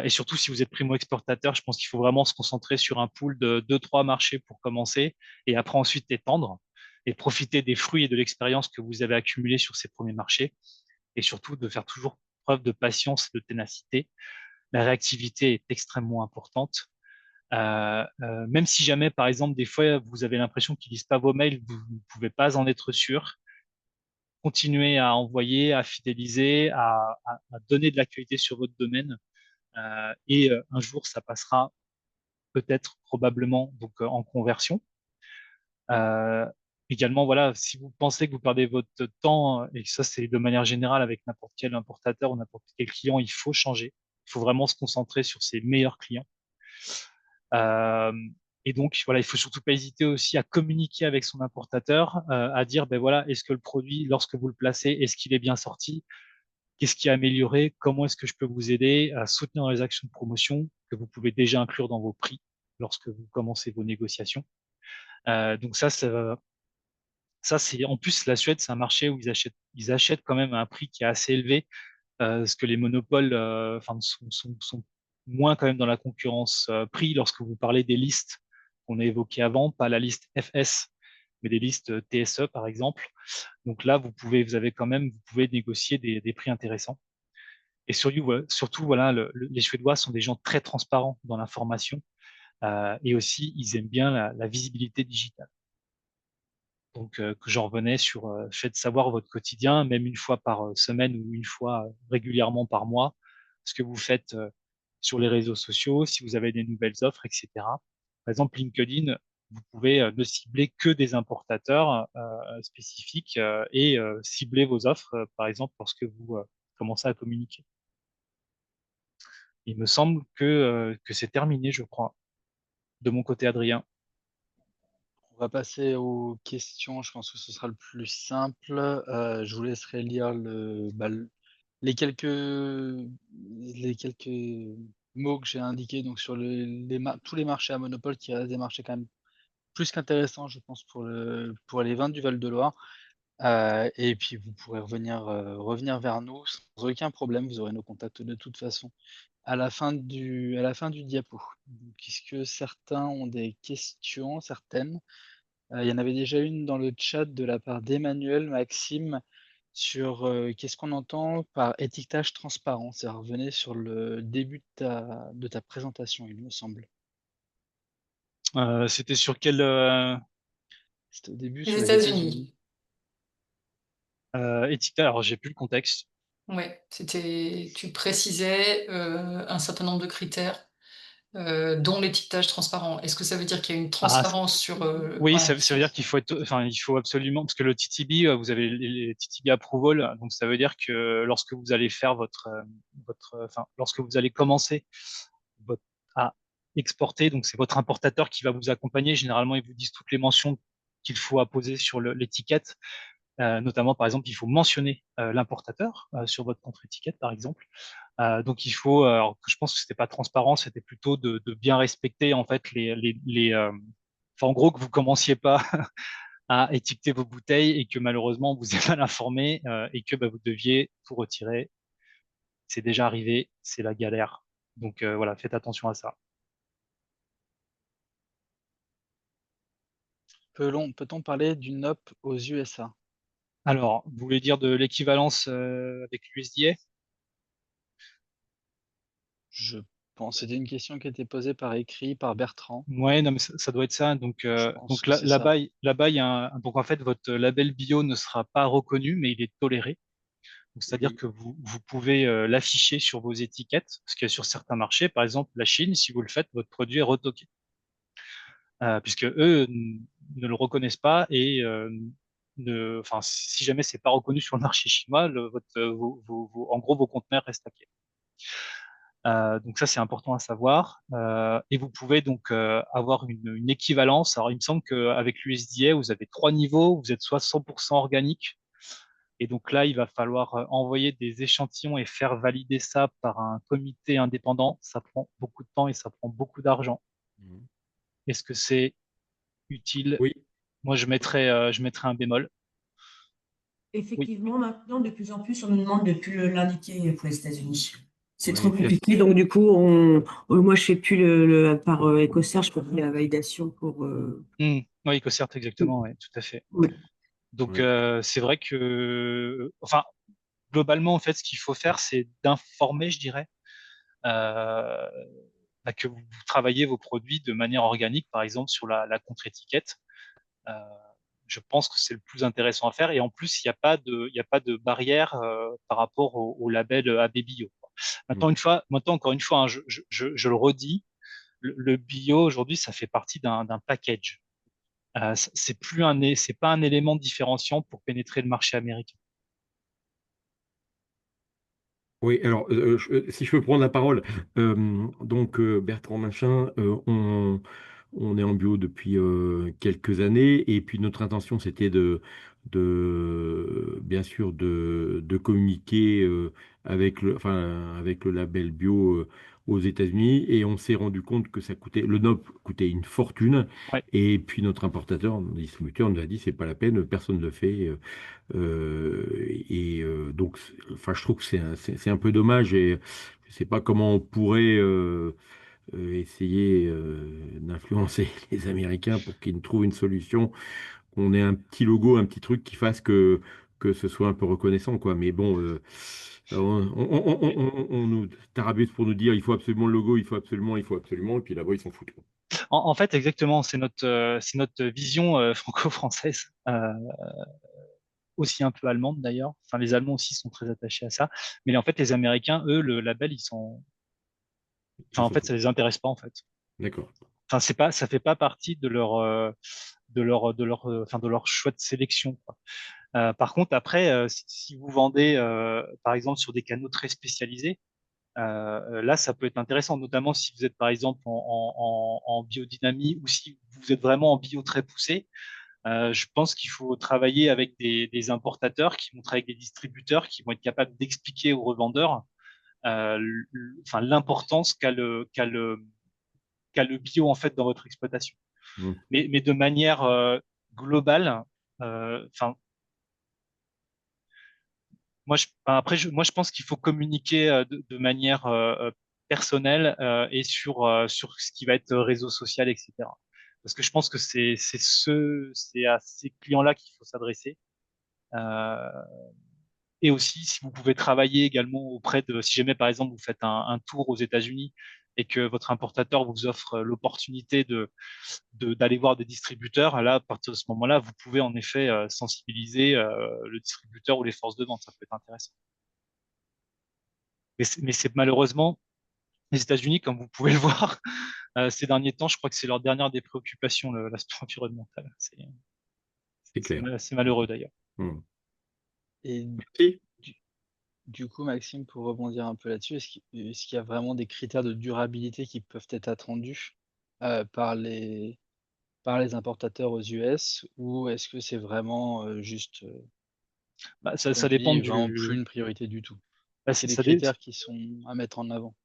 Et surtout, si vous êtes primo-exportateur, je pense qu'il faut vraiment se concentrer sur un pool de deux, trois marchés pour commencer et après ensuite étendre et profiter des fruits et de l'expérience que vous avez accumulée sur ces premiers marchés et surtout de faire toujours preuve de patience et de ténacité. La réactivité est extrêmement importante. Même si jamais, par exemple, des fois, vous avez l'impression qu'ils lisent pas vos mails, vous ne pouvez pas en être sûr. Continuez à envoyer, à fidéliser, à donner de l'actualité sur votre domaine. Et un jour, ça passera peut-être, probablement, donc en conversion. Euh, Également, voilà, si vous pensez que vous perdez votre temps, et que ça, c'est de manière générale avec n'importe quel importateur ou n'importe quel client, il faut changer. Il faut vraiment se concentrer sur ses meilleurs clients. Euh, et donc, voilà, il faut surtout pas hésiter aussi à communiquer avec son importateur, à dire, ben voilà, est-ce que le produit, lorsque vous le placez, est-ce qu'il est bien sorti? Qu'est-ce qui a amélioré? Comment est-ce que je peux vous aider à soutenir les actions de promotion que vous pouvez déjà inclure dans vos prix lorsque vous commencez vos négociations? Donc ça c'est en plus la Suède, c'est un marché où ils achètent quand même à un prix qui est assez élevé, parce que les monopoles, enfin, sont moins quand même dans la concurrence prix lorsque vous parlez des listes qu'on a évoquées avant, pas la liste FS, mais des listes TSE par exemple. Donc là, vous avez quand même, vous pouvez négocier des prix intéressants. Et surtout, voilà, les Suédois sont des gens très transparents dans l'information et aussi ils aiment bien la visibilité digitale. Donc, que j'en revenais sur faites savoir votre quotidien, même une fois par semaine ou une fois régulièrement par mois, ce que vous faites sur les réseaux sociaux, si vous avez des nouvelles offres, etc. Par exemple, LinkedIn, vous pouvez ne cibler que des importateurs spécifiques et cibler vos offres, par exemple, lorsque vous commencez à communiquer. Il me semble que c'est terminé, je crois, de mon côté, Adrien. On va passer aux questions, je pense que ce sera le plus simple. Je vous laisserai lire les quelques mots que j'ai indiqués donc sur tous les marchés à monopole qui restent des marchés quand même plus qu'intéressants, je pense, pour les vins du Val-de-Loire. Et puis vous pourrez revenir vers nous sans aucun problème. Vous aurez nos contacts de toute façon à la fin du diapo. Donc, est-ce que certains ont des questions? Certaines? Il y en avait déjà une dans le chat de la part d'Emmanuel, Maxime, sur, qu'est-ce qu'on entend par étiquetage transparent? Ça revenait sur le début de ta présentation, il me semble. C'était sur quel C'était au début Les sur les États-Unis. États-Unis. étiquetage? Alors, j'ai plus le contexte. Ouais, tu précisais un certain nombre de critères, dont l'étiquetage transparent. Est-ce que ça veut dire qu'il y a une Ah, transparence sur, oui, ouais, ça veut dire qu'il faut enfin, il faut absolument, parce que le TTB, vous avez les TTB approval, donc ça veut dire que lorsque vous allez faire enfin, lorsque vous allez commencer à exporter, donc c'est votre importateur qui va vous accompagner. Généralement, ils vous disent toutes les mentions qu'il faut apposer sur l'étiquette. Notamment, par exemple, il faut mentionner l'importateur sur votre contre-étiquette, par exemple. Donc, il faut, alors que je pense que c'était pas transparent, c'était plutôt de bien respecter en fait enfin, en gros, que vous commenciez pas à étiqueter vos bouteilles et que malheureusement vous êtes mal informé et que bah, vous deviez tout retirer. C'est déjà arrivé, c'est la galère. Donc voilà, faites attention à ça. Peut-on parler d'une OP aux USA? Alors, vous voulez dire de l'équivalence avec l'USDA? Je pense. C'était une question qui a été posée par écrit par Bertrand. Ouais, non, mais ça doit être ça. Donc, Je pense que c'est là-bas, ça. il y a donc en fait, votre label bio ne sera pas reconnu, mais il est toléré. Donc, c'est-à-dire que vous pouvez l'afficher sur vos étiquettes, parce qu'il y a sur certains marchés, par exemple la Chine, si vous le faites, votre produit est retoqué, puisque eux ne le reconnaissent pas et enfin, si jamais c'est pas reconnu sur le marché chinois, en gros, vos conteneurs restent à quai. Donc ça, c'est important à savoir. Et vous pouvez donc avoir une équivalence. Alors, il me semble qu'avec l'USDA, vous avez 3 niveaux. Vous êtes soit 100% organique. Et donc là, il va falloir envoyer des échantillons et faire valider ça par un comité indépendant. Ça prend beaucoup de temps et ça prend beaucoup d'argent. Mhm. Est-ce que c'est utile? Oui, Moi, je mettrais un bémol. Oui. Effectivement, maintenant, de plus en plus, on nous demande de plus l'indiquer pour les États-Unis. C'est oui, trop compliqué, donc du coup, moi, je fais plus par EcoCert, je fais plus la validation pour. Oui, EcoCert, exactement. Ouais, tout à fait. Ouais. Donc, ouais. c'est vrai que, enfin, globalement, en fait, ce qu'il faut faire, c'est d'informer, je dirais, euh, que vous travaillez vos produits de manière organique, par exemple sur la contre-étiquette. Euh, je pense que c'est le plus intéressant à faire. Et en plus, il y a pas de barrière par rapport au label AB Bio. Mhm. Maintenant, encore une fois, hein, je le redis, le bio aujourd'hui, ça fait partie d'un package. C'est pas un élément différenciant pour pénétrer le marché américain. Oui, alors, si je peux prendre la parole, donc Bertrand Machin, on est en bio depuis quelques années, et puis notre intention, c'était bien sûr, de communiquer avec le label bio aux États-Unis, et on s'est rendu compte que le NOP coûtait une fortune, Ouais. et puis notre importateur, notre distributeur nous a dit, c'est pas la peine, personne ne le fait. Donc, enfin, je trouve que c'est un peu dommage, et je sais pas comment on pourrait essayer d'influencer les Américains pour qu'ils nous trouvent une solution, qu'on ait un petit logo, un petit truc qui fasse que ce soit un peu reconnaissant, quoi. Mais bon, on nous tarabute pour nous dire il faut absolument le logo, il faut absolument, et puis là-bas, ils s'en foutent, quoi. En fait, exactement, c'est notre vision franco-française, aussi un peu allemande d'ailleurs. Enfin, les Allemands aussi sont très attachés à ça. Mais en fait, les Américains, eux, le label, Ils enfin, en s'en fait, ça foutent. les intéresse pas en fait. D'accord. Enfin, ça fait pas partie de leur choix de sélection, quoi. Par contre, après, si vous vendez, par exemple, sur des canaux très spécialisés, là, ça peut être intéressant, notamment si vous êtes, par exemple, en biodynamie ou si vous êtes vraiment en bio très poussé. Je pense qu'il faut travailler avec des importateurs qui vont travailler avec des distributeurs qui vont être capables d'expliquer aux revendeurs enfin, l'importance qu'a le bio en fait dans votre exploitation. Mhm. Mais de manière globale, enfin, moi, je pense qu'il faut communiquer de manière personnelle et sur ce qui va être réseau social, etc. Parce que je pense que c'est à ces clients-là qu'il faut s'adresser. Euh, et aussi, si vous pouvez travailler également si jamais par exemple vous faites un tour aux États-Unis et que votre importateur vous offre l'opportunité d'aller voir des distributeurs, là, à partir de ce moment-là, vous pouvez en effet sensibiliser le distributeur ou les forces de vente. Ça peut être intéressant. Mais c'est malheureusement les États-Unis, comme vous pouvez le voir, ces derniers temps, je crois que c'est leur dernière des préoccupations, l'aspect environnemental. C'est clair. C'est malheureux d'ailleurs. Mhm. Et Merci. du, du coup, Maxime, pour rebondir un peu là-dessus, est-ce qu'il y a vraiment des critères de durabilité qui peuvent être attendus par par les importateurs aux US ou est-ce que c'est vraiment juste, Bah, ce ça dépend produit est vraiment plus une priorité du tout? bah, Est-ce qu'il y a des critères qui sont à mettre en avant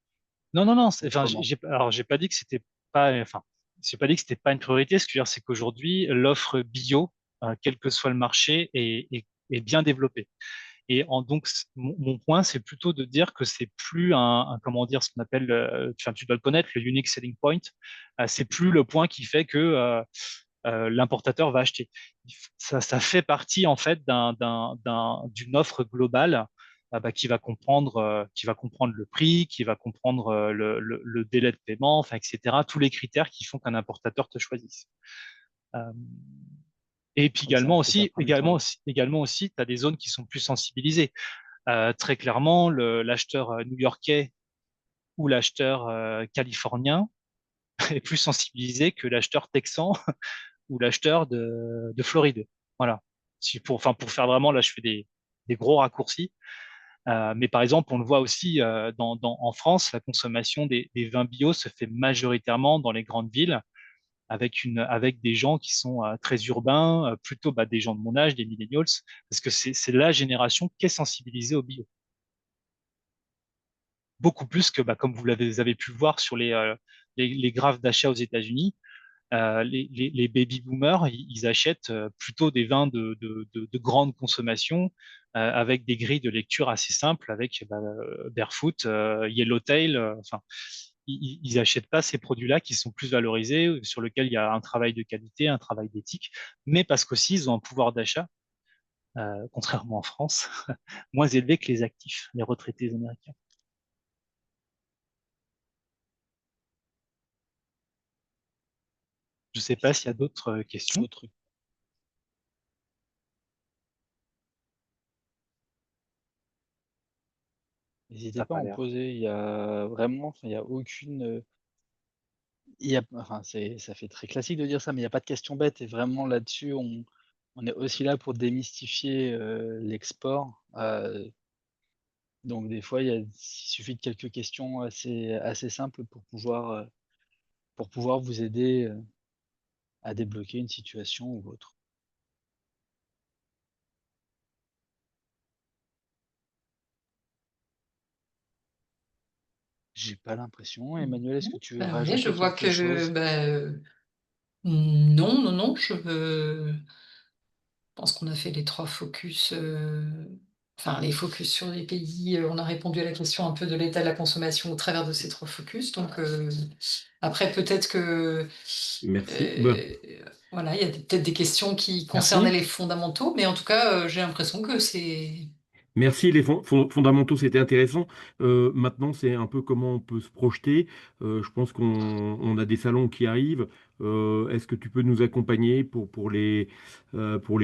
Non, non, non. ou Enfin, comment? alors, j'ai pas dit que c'était pas, enfin, j'ai pas dit que c'était pas une priorité. Ce que je veux dire, c'est qu'aujourd'hui, l'offre bio, quel que soit le marché, est bien développée. Donc, mon point, c'est plutôt de dire que c'est plus comment dire, ce qu'on appelle, enfin, tu dois le connaître, le unique selling point. C'est plus le point qui fait que l'importateur va acheter. Ça fait partie en fait d'une offre globale qui va comprendre le prix, qui va comprendre le délai de paiement, enfin, etc. Tous les critères qui font qu'un importateur te choisisse. Et puis Oui, c'est vrai que ça prend du temps. également aussi, tu as des zones qui sont plus sensibilisées. Très clairement, l'acheteur new-yorkais ou l'acheteur californien est plus sensibilisé que l'acheteur texan ou l'acheteur de Floride. Voilà. Pour faire vraiment, là, je fais des gros raccourcis. Mais par exemple, on le voit aussi en France, la consommation des vins bio se fait majoritairement dans les grandes villes avec des gens qui sont très urbains, plutôt des gens de mon âge, des millennials, parce que c'est la génération qui est sensibilisée au bio. Beaucoup plus que, comme vous avez pu le voir sur les graphes d'achat aux États-Unis, les baby boomers, ils achètent plutôt des vins de grande consommation avec des grilles de lecture assez simples, avec Barefoot, Yellowtail. Enfin, ils n'achètent pas ces produits-là qui sont plus valorisés, sur lesquels il y a un travail de qualité, un travail d'éthique, mais parce qu'aussi ils ont un pouvoir d'achat, contrairement en France, moins élevé que les actifs, les retraités américains. Je ne sais pas s'il y a d'autres questions. D'autres trucs. N'hésitez Ça a pas à pas en l'air. poser. Il y a vraiment, enfin, il y a aucune. Enfin, ça fait très classique de dire ça, mais il n'y a pas de question bête. Et vraiment là-dessus, on est aussi là pour démystifier l'export. Donc des fois, il suffit de quelques questions assez simples pour pouvoir vous aider à débloquer une situation ou autre. J'ai pas l'impression. Emmanuel, est-ce que tu veux Oui, je rajouter vois quelque que chose? non, je pense qu'on a fait les 3 focus, enfin les focus sur les pays, on a répondu à la question un peu de l'état de la consommation au travers de ces 3 focus. Donc, après peut-être que, Merci. voilà, il y a peut-être des questions qui concernaient Merci. les fondamentaux, mais en tout cas, j'ai l'impression que c'est Merci, les fondamentaux, c'était intéressant. Maintenant, c'est un peu comment on peut se projeter. Je pense qu'on a des salons qui arrivent. Est-ce que tu peux nous accompagner pour les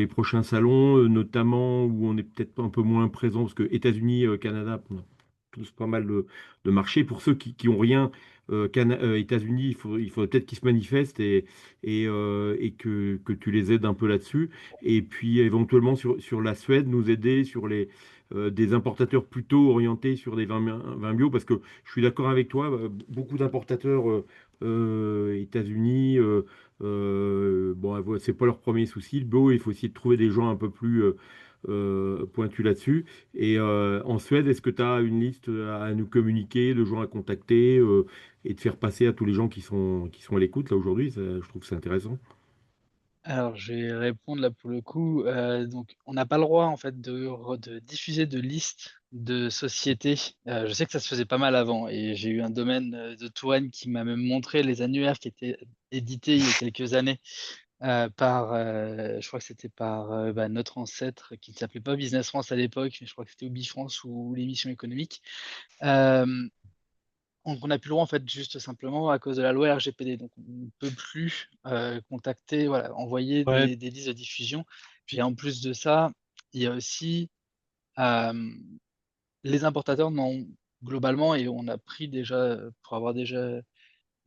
prochains salons, notamment où on est peut-être un peu moins présent, parce que États-Unis, Canada, on a tous pas mal de marchés. Pour ceux qui ont rien, États-Unis, il faut peut-être qu'ils se manifestent et que tu les aides un peu là-dessus. Et puis éventuellement sur la Suède, nous aider sur des importateurs plutôt orientés sur des vins bio, parce que je suis d'accord avec toi, beaucoup d'importateurs États-Unis, bon, c'est pas leur premier souci. Le bio, il faut essayer de trouver des gens un peu plus pointus là-dessus. Et en Suède, est-ce que tu as une liste à nous communiquer, de gens à contacter et de faire passer à tous les gens qui sont à l'écoute là aujourd'hui? Je trouve que c'est intéressant. Alors, je vais répondre là pour le coup. Donc, on n'a pas le droit en fait de diffuser de listes de sociétés. Je sais que ça se faisait pas mal avant et j'ai eu un domaine de Touraine qui m'a même montré les annuaires qui étaient édités il y a quelques années je crois que c'était par notre ancêtre qui ne s'appelait pas Business France à l'époque, mais je crois que c'était Ubifrance ou l'émission économique. Euh, on n'a plus le droit en fait juste simplement à cause de la loi RGPD. Donc on ne peut plus contacter, voilà, envoyer Ouais. des listes de diffusion. Puis en plus de ça, il y a aussi euh, les importateurs n'ont globalement, et on a pris déjà, pour avoir déjà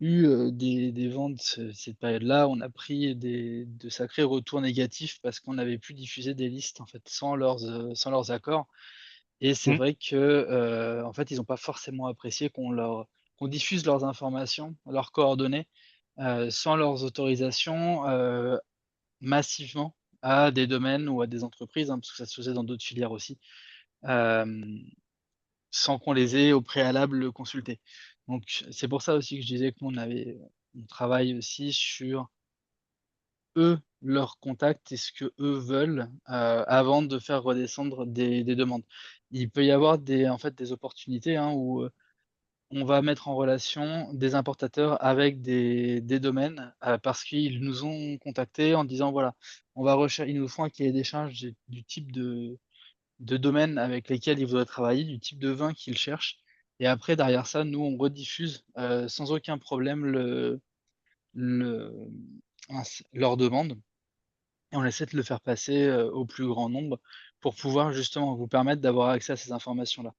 eu des ventes cette période-là, on a pris de sacrés retours négatifs parce qu'on n'avait plus diffusé des listes en fait sans leurs accords. Et c'est Hmm. vrai que, en fait, ils n'ont pas forcément apprécié qu'on diffuse leurs informations, leurs coordonnées, sans leurs autorisations, massivement à des domaines ou à des entreprises, hein, parce que ça se faisait dans d'autres filières aussi, hem, sans qu'on les ait au préalable consultés. Donc c'est pour ça aussi que je disais que nous on travaille aussi sur eux, leurs contacts et ce qu'eux veulent, avant de faire redescendre des demandes. Il peut y avoir en fait, des opportunités, hein, où, on va mettre en relation des importateurs avec des domaines, parce qu'ils nous ont contactés en disant: «Voilà, ils nous font un cahier des charges du type de domaines avec lesquels ils voudraient travailler, du type de vin qu'ils cherchent. Et après, derrière ça, nous, on rediffuse sans aucun problème le, leur demande. Et on essaie de le faire passer au plus grand nombre pour pouvoir justement vous permettre d'avoir accès à ces informations-là.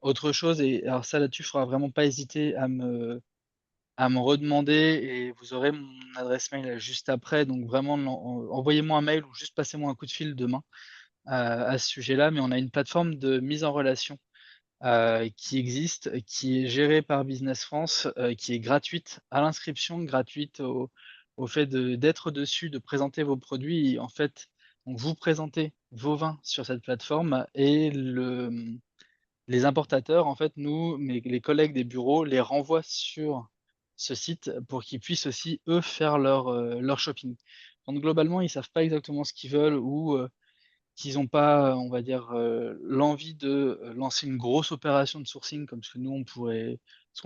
Autre chose, et alors ça là-dessus, il faudra vraiment pas hésiter à me redemander, et vous aurez mon adresse mail juste après, donc vraiment envoyez-moi un mail ou juste passez-moi un coup de fil demain à ce sujet-là. Mais on a une plateforme de mise en relation qui existe, qui est gérée par Business France, qui est gratuite à l'inscription, gratuite au fait d'être dessus, de présenter vos produits. Et en fait, donc vous présentez vos vins sur cette plateforme, et les importateurs, en fait, les collègues des bureaux les renvoient sur ce site pour qu'ils puissent aussi, eux, faire leur shopping. Donc globalement, ils savent pas exactement ce qu'ils veulent, ou qu'ils ont pas, on va dire, l'envie de lancer une grosse opération de sourcing comme ce qu'on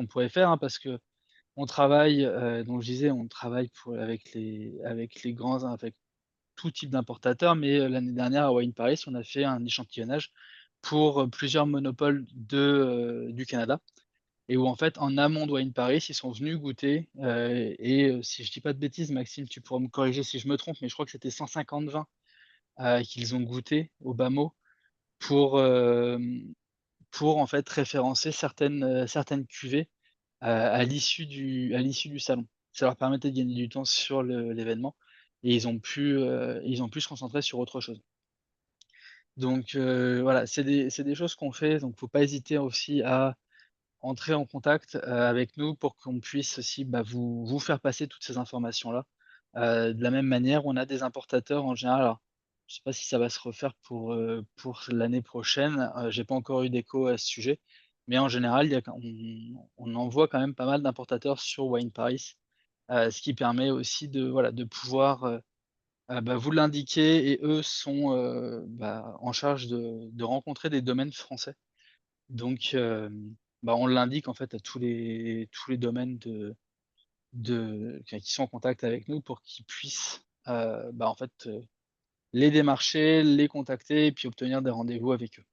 pourrait faire, hein, parce qu'on travaille, donc je disais, on travaille avec les grands, avec tout type d'importateurs. Mais l'année dernière à Wine Paris, on a fait un échantillonnage pour plusieurs monopoles du Canada, et où en fait, en amont de Wine Paris, ils sont venus goûter, si je dis pas de bêtises, Maxime, tu pourras me corriger si je me trompe, mais je crois que c'était 150 vins qu'ils ont goûté au bas mot pour en fait référencer certaines cuvées à l'issue du salon. Ça leur permettait de gagner du temps sur l'événement, et ils ont pu se concentrer sur autre chose. Donc voilà, c'est des choses qu'on fait, donc faut pas hésiter aussi à entrer en contact avec nous pour qu'on puisse aussi, bah, vous faire passer toutes ces informations-là. De la même manière, on a des importateurs en général. Alors, je sais pas si ça va se refaire pour l'année prochaine, j'ai pas encore eu d'écho à ce sujet, mais en général, il y a quand on envoie quand même pas mal d'importateurs sur Wine Paris, ce qui permet aussi de, voilà, de pouvoir, bah, vous l'indiquer, et eux sont, bah, en charge de rencontrer des domaines français. Donc bah, on l'indique en fait à tous les domaines qui sont en contact avec nous, pour qu'ils puissent, bah, en fait, les démarcher, les contacter, et puis obtenir des rendez-vous avec eux.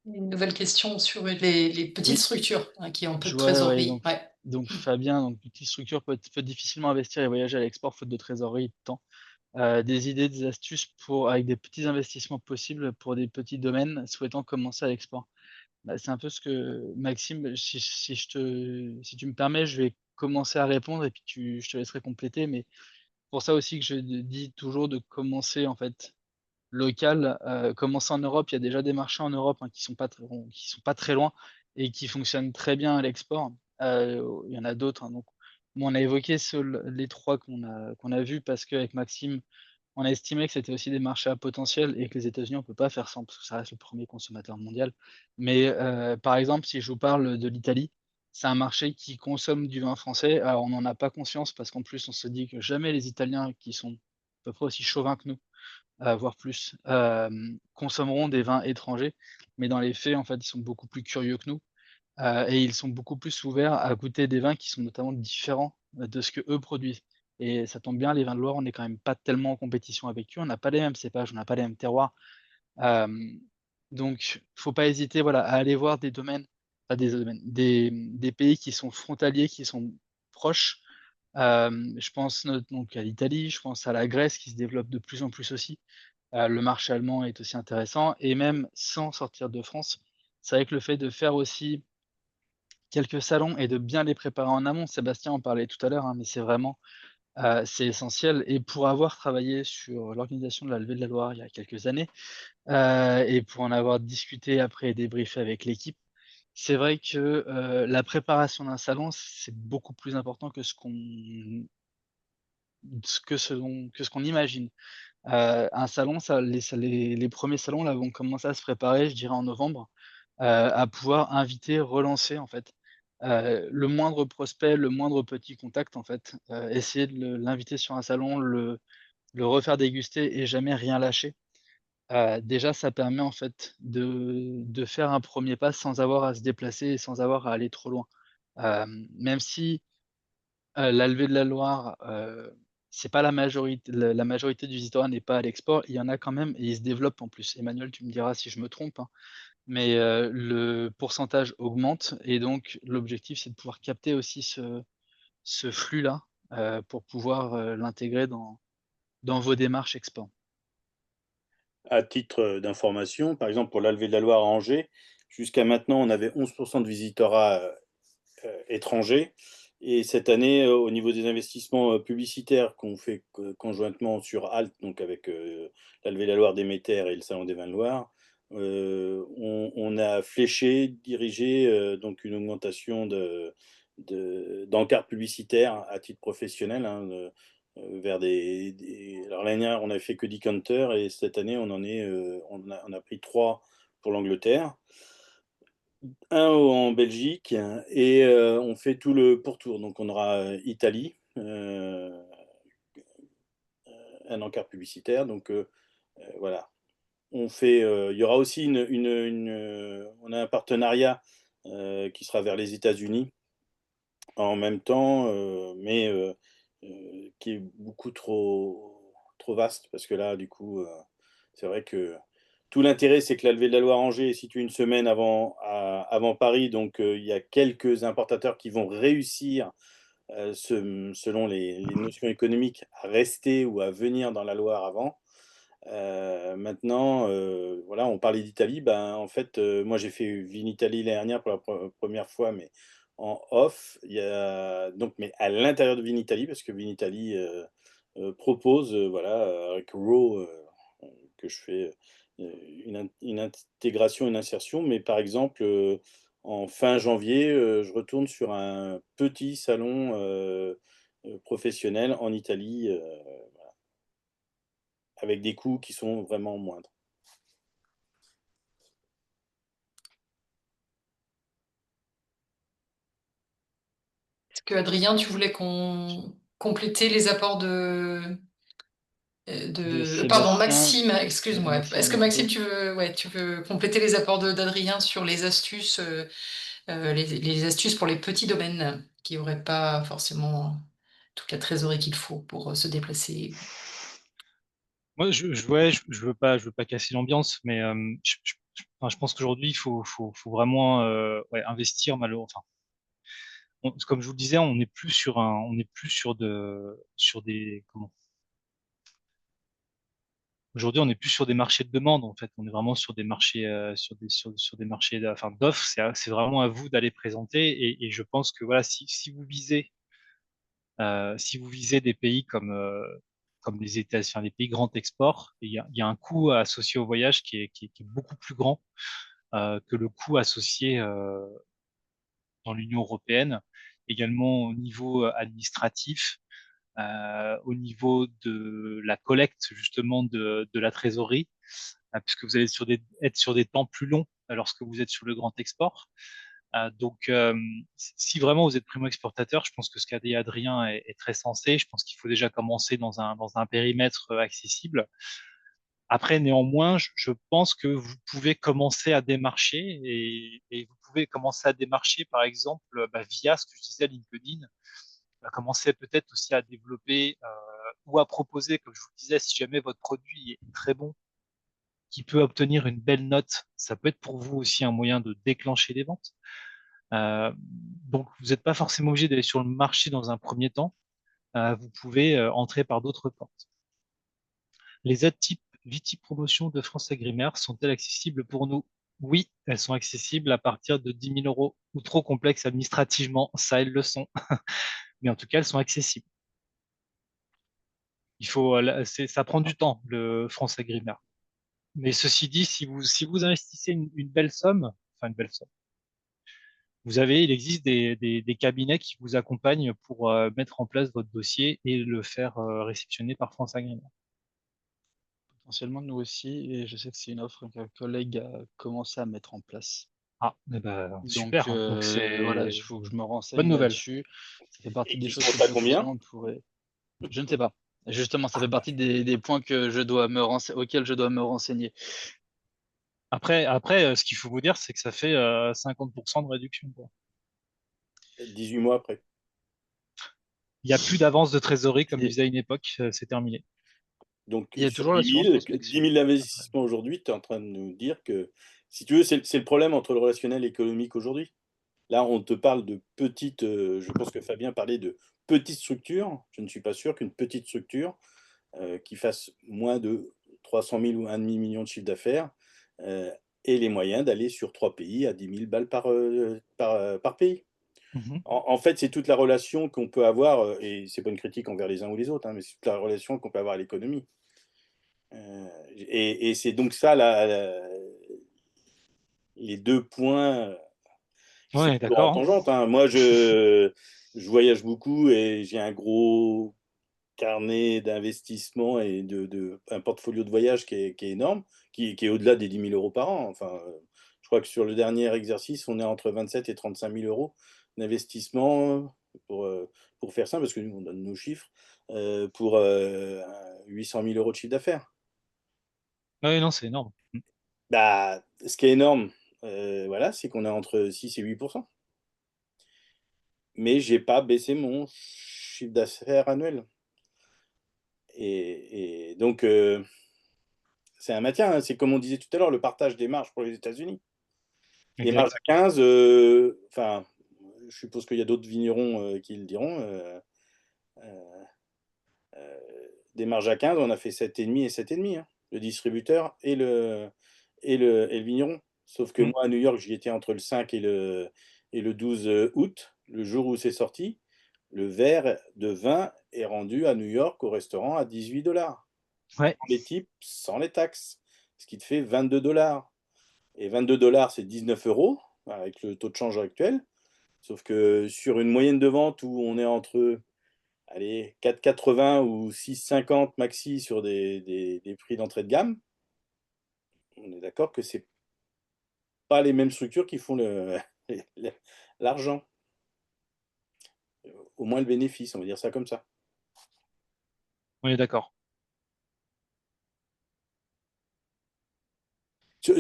Une nouvelle question sur les petites Oui, structures, hein, qui ont peu de ouais, trésorerie. Ouais. donc Fabien, donc petite structure peut difficilement investir et voyager à l'export faute de trésorerie et de temps. Des idées, des astuces avec des petits investissements possibles pour des petits domaines souhaitant commencer à l'export? Bah, c'est un peu ce que Maxime, si tu me permets, je vais commencer à répondre, et puis je te laisserai compléter. Mais pour ça aussi que je dis toujours de commencer en fait local, commencer en Europe. Il y a déjà des marchés en Europe, hein, qui sont pas très loin et qui fonctionnent très bien à l'export. Il y en a d'autres, hein, donc bon, on a évoqué les 3 qu'on a vus, parce qu'avec Maxime, on a estimé que c'était aussi des marchés à potentiel, et que les États-Unis, on peut pas faire sans, parce que ça reste le premier consommateur mondial. Mais par exemple, si je vous parle de l'Italie, c'est un marché qui consomme du vin français. Alors on n'en a pas conscience, parce qu'en plus, on se dit que jamais les Italiens, qui sont à peu près aussi chauvins que nous, voire plus, consommeront des vins étrangers. Mais dans les faits, en fait, ils sont beaucoup plus curieux que nous, et ils sont beaucoup plus ouverts à goûter des vins qui sont notamment différents de ce qu'eux produisent. Et ça tombe bien, les vins de Loire, on n'est quand même pas tellement en compétition avec eux, on n'a pas les mêmes cépages, on n'a pas les mêmes terroirs. Hem, donc faut pas hésiter, voilà, à aller voir des domaines, pas des domaines, des pays qui sont frontaliers, qui sont proches. Je pense donc à l'Italie, je pense à la Grèce, qui se développe de plus en plus aussi. Le marché allemand est aussi intéressant, et même sans sortir de France, c'est vrai que le fait de faire aussi quelques salons et de bien les préparer en amont, Sébastien en parlait tout à l'heure, hein, mais c'est vraiment, c'est essentiel. Et pour avoir travaillé sur l'organisation de la Levée de la Loire il y a quelques années, et pour en avoir discuté après et débriefé avec l'équipe, c'est vrai que, la préparation d'un salon, c'est beaucoup plus important que ce qu'on imagine. Un salon, les 1ers salons là vont commencer à se préparer, je dirais en novembre, à pouvoir inviter, relancer en fait, le moindre prospect, le moindre petit contact en fait, essayer de l'inviter sur un salon, le refaire déguster et jamais rien lâcher. Déjà ça permet en fait de faire un 1er pas sans avoir à se déplacer et sans avoir à aller trop loin. Même si, la Levée de la Loire, c'est pas la majorité du visitorat n'est pas à l'export. Il y en a quand même et ils se développent en plus. Emmanuel, tu me diras si je me trompe, hein, mais le pourcentage augmente et donc l'objectif, c'est de pouvoir capter aussi ce flux-là, pour pouvoir, l'intégrer dans vos démarches export. À titre d'information, par exemple, pour l'Alvé de la Loire à Angers, jusqu'à maintenant, on avait 11 de visitorat étrangers. Et cette année, au niveau des investissements publicitaires qu'on fait conjointement sur Alt, donc avec l'Alvé de la Loire Déméter et le Salon des Vins de Loire, on a fléché, dirigé donc une augmentation d'encarts publicitaires à titre professionnel, hein, vers alors l'année dernière, on n'avait fait que Decanter et cette année, on a pris 3 pour l'Angleterre, un en Belgique et on fait tout le pourtour. Donc on aura Italie, un encart publicitaire. Donc voilà. Il y aura aussi on a un partenariat qui sera vers les États-Unis en même temps, mais qui est beaucoup trop vaste parce que là, du coup, c'est vrai que tout l'intérêt, c'est que la levée de la Loire-Angers est située une semaine avant Paris, donc il y a quelques importateurs qui vont réussir, selon les notions économiques, à rester ou à venir dans la Loire avant. Maintenant, voilà, on parlait d'Italie, ben, en fait, moi j'ai fait Vinitaly l'année dernière pour la première fois, mais en off. Il y a donc mais à l'intérieur de Vinitaly, parce que Vinitaly, propose, voilà, avec Raw, que je fais, une intégration, une insertion. Mais par exemple, en fin janvier, je retourne sur un petit salon, professionnel en Italie, avec des coûts qui sont vraiment moindres. Est-ce que Adrien, tu voulais compléter les apports pardon, Sébastien, Maxime, excuse-moi. Maxime Est-ce que avait fait Maxime, quoi? tu veux compléter les apports d'Adrien sur les astuces, les astuces pour les petits domaines qui n'auraient pas forcément toute la trésorerie qu'il faut pour se déplacer? Moi, je veux pas casser l'ambiance, mais enfin, je pense qu'aujourd'hui, faut vraiment investir malheureusement. Enfin, comme je vous le disais, on n'est plus sur des, comment? Aujourd'hui, on n'est plus sur des marchés de demande, en fait. On est vraiment sur des marchés, sur des marchés, enfin, d'offres. C'est vraiment à vous d'aller présenter. Et je pense que voilà, si vous visez des pays comme les États, enfin, les pays grand export, il y a un coût associé au voyage qui est beaucoup plus grand que le coût associé dans l'Union européenne, également au niveau administratif, au niveau de la collecte justement de la trésorerie, puisque vous allez être sur des temps plus longs lorsque vous êtes sur le grand export. Donc, si vraiment vous êtes primo-exportateur, je pense que ce qu'a dit Adrien est très sensé. Je pense qu'il faut déjà commencer dans un périmètre accessible. Après, néanmoins, je pense que vous pouvez commencer à démarcher et vous pouvez commencer à démarcher, par exemple, via ce que je disais, LinkedIn, commencer peut-être aussi à développer ou à proposer, comme je vous disais, si jamais votre produit est très bon, qui peut obtenir une belle note, ça peut être pour vous aussi un moyen de déclencher des ventes. Donc, vous n'êtes pas forcément obligé d'aller sur le marché dans un premier temps. Vous pouvez entrer par d'autres portes. Les aides type Viti-Promotion de France Agrimaire sont-elles accessibles pour nous? Oui, elles sont accessibles à partir de 10 000 euros ou trop complexes administrativement. Ça, elles le sont. Mais en tout cas, elles sont accessibles. Ça prend du temps, le France Agrimaire. Mais ceci dit, si vous investissez une belle somme, enfin une belle somme, il existe des cabinets qui vous accompagnent pour mettre en place votre dossier et le faire réceptionner par France Agrimaire. Potentiellement, nous aussi, et je sais que c'est une offre qu'un collègue a commencé à mettre en place. Ah, eh ben, Donc, super. Donc voilà, c'est il faut que je me bonne renseigne nouvelle. là-dessus. Ça fait partie Et des qui choses se que monte à combien? potentiellement pourrait. Je ne sais pas. Justement, ça fait partie des points que je dois auxquels je dois me renseigner. Après, ce qu'il faut vous dire, c'est que ça fait 50% de réduction, quoi. 18 mois après. Il n'y a plus d'avance de trésorerie comme il Et faisait à une époque, c'est terminé. donc, Il y a sur toujours 10 l'assurance 000, 10 prospection. 000 d'investissement aujourd'hui, tu es en train de nous dire que, si tu veux, c'est le problème entre le relationnel et économique aujourd'hui. Là, on te parle de petites, je pense que Fabien parlait de petites structures. Je ne suis pas sûr qu'une petite structure qui fasse moins de 300 000 ou 1,5 million de chiffre d'affaires ait les moyens d'aller sur 3 pays à 10 000 balles par pays. Mhm. En fait, c'est toute la relation qu'on peut avoir, et c'est pas une critique envers les uns ou les autres, hein, mais c'est toute la relation qu'on peut avoir à l'économie. Et c'est donc ça, les deux points. C'est Ouais, toujours en d'accord. tangente, hein. Moi, je voyage beaucoup et j'ai un gros carnet d'investissement et un portfolio de voyage qui est énorme, qui est au-delà des 10 000 euros par an. Enfin, je crois que sur le dernier exercice, on est entre 27 et 35 000 euros d'investissement pour faire ça, parce que nous, on donne nos chiffres, pour 800 000 euros de chiffre d'affaires. Ouais, non, c'est énorme. Bah, ce qui est énorme, voilà, c'est qu'on est entre 6 et 8%. Mais j'ai pas baissé mon chiffre d'affaires annuel. Et donc, c'est un maintien, hein. C'est comme on disait tout à l'heure, le partage des marges pour les États-Unis. Les marges Exact. à 15, enfin, je suppose qu'il y a d'autres vignerons qui le diront. Des marges à 15, on a fait 7,5 et 7,5, hein, le distributeur et le vigneron. Sauf que Mm. moi, à New York, j'y étais entre le 5 et le 12 août, le jour où c'est sorti. Le verre de vin est rendu à New York au restaurant à 18 $. Ouais. Les types, sans les taxes, ce qui te fait 22 $. Et 22 $, c'est 19 euros avec le taux de change actuel. Sauf que sur une moyenne de vente où on est entre, allez, 4,80 ou 6,50 maxi sur des prix d'entrée de gamme, on est d'accord que c'est pas les mêmes structures qui font l'argent. Au moins le bénéfice, on va dire ça comme ça. On est d'accord. Parce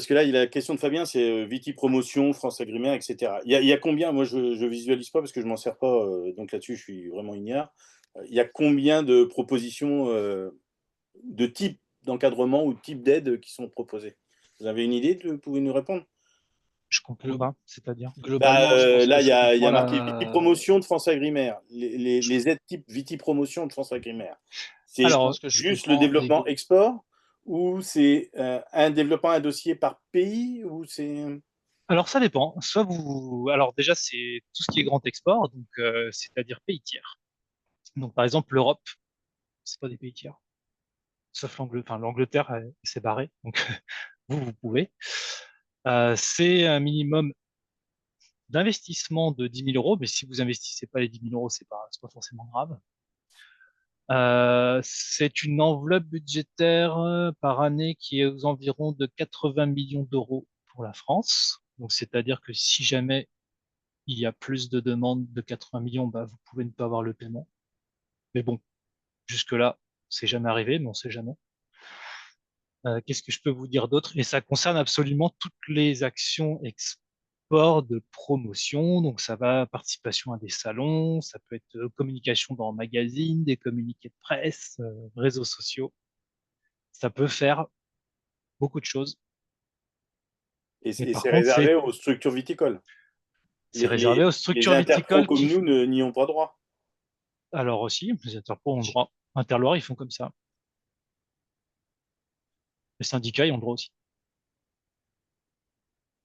que là, la question de Fabien, c'est Viti Promotion, France Agrimaire, etc. Il y a combien, moi je ne visualise pas parce que je ne m'en sers pas, donc là-dessus je suis vraiment ignare. Il y a combien de propositions de type d'encadrement ou de type d'aide qui sont proposées? Vous avez une idée, vous pouvez nous répondre? Je comprends Glo- pas, c'est-à-dire. Globalement, je pense Là, que il y ça a comprend marqué Viti la. Promotion de France Agrimaire. Les aides type Viti Promotion de France Agrimaire. Je C'est Alors, pense que je juste le comprends. développement export ou c'est un développement, un dossier par pays ou c'est... alors ça dépend. Soit vous, alors déjà c'est tout ce qui est grand export, donc c'est-à-dire pays tiers. Donc par exemple l'Europe, c'est pas des pays tiers, sauf l'Angleterre. Enfin, l'Angleterre s'est barrée, donc vous pouvez. C'est un minimum d'investissement de 10 000 euros, mais si vous investissez pas les 10 000 euros, c'est pas forcément grave. C'est une enveloppe budgétaire par année qui est aux environs de 80 millions d'euros pour la France. Donc, c'est-à-dire que si jamais il y a plus de demandes de 80 millions, bah, vous pouvez ne pas avoir le paiement. Mais bon, jusque-là, c'est jamais arrivé, mais on sait jamais. Qu'est-ce que je peux vous dire d'autre? Et ça concerne absolument toutes les actions export de promotion. Donc, ça va participation à des salons, ça peut être communication dans magazines, des communiqués de presse, réseaux sociaux. Ça peut faire beaucoup de choses. Et Mais c'est par contre, réservé aux structures viticoles. c'est réservé aux Les structures interpros viticoles comme nous n'y ont pas droit. alors aussi, les interpros ont le droit. Interloire, ils font comme ça. Les syndicats, ils ont le droit aussi.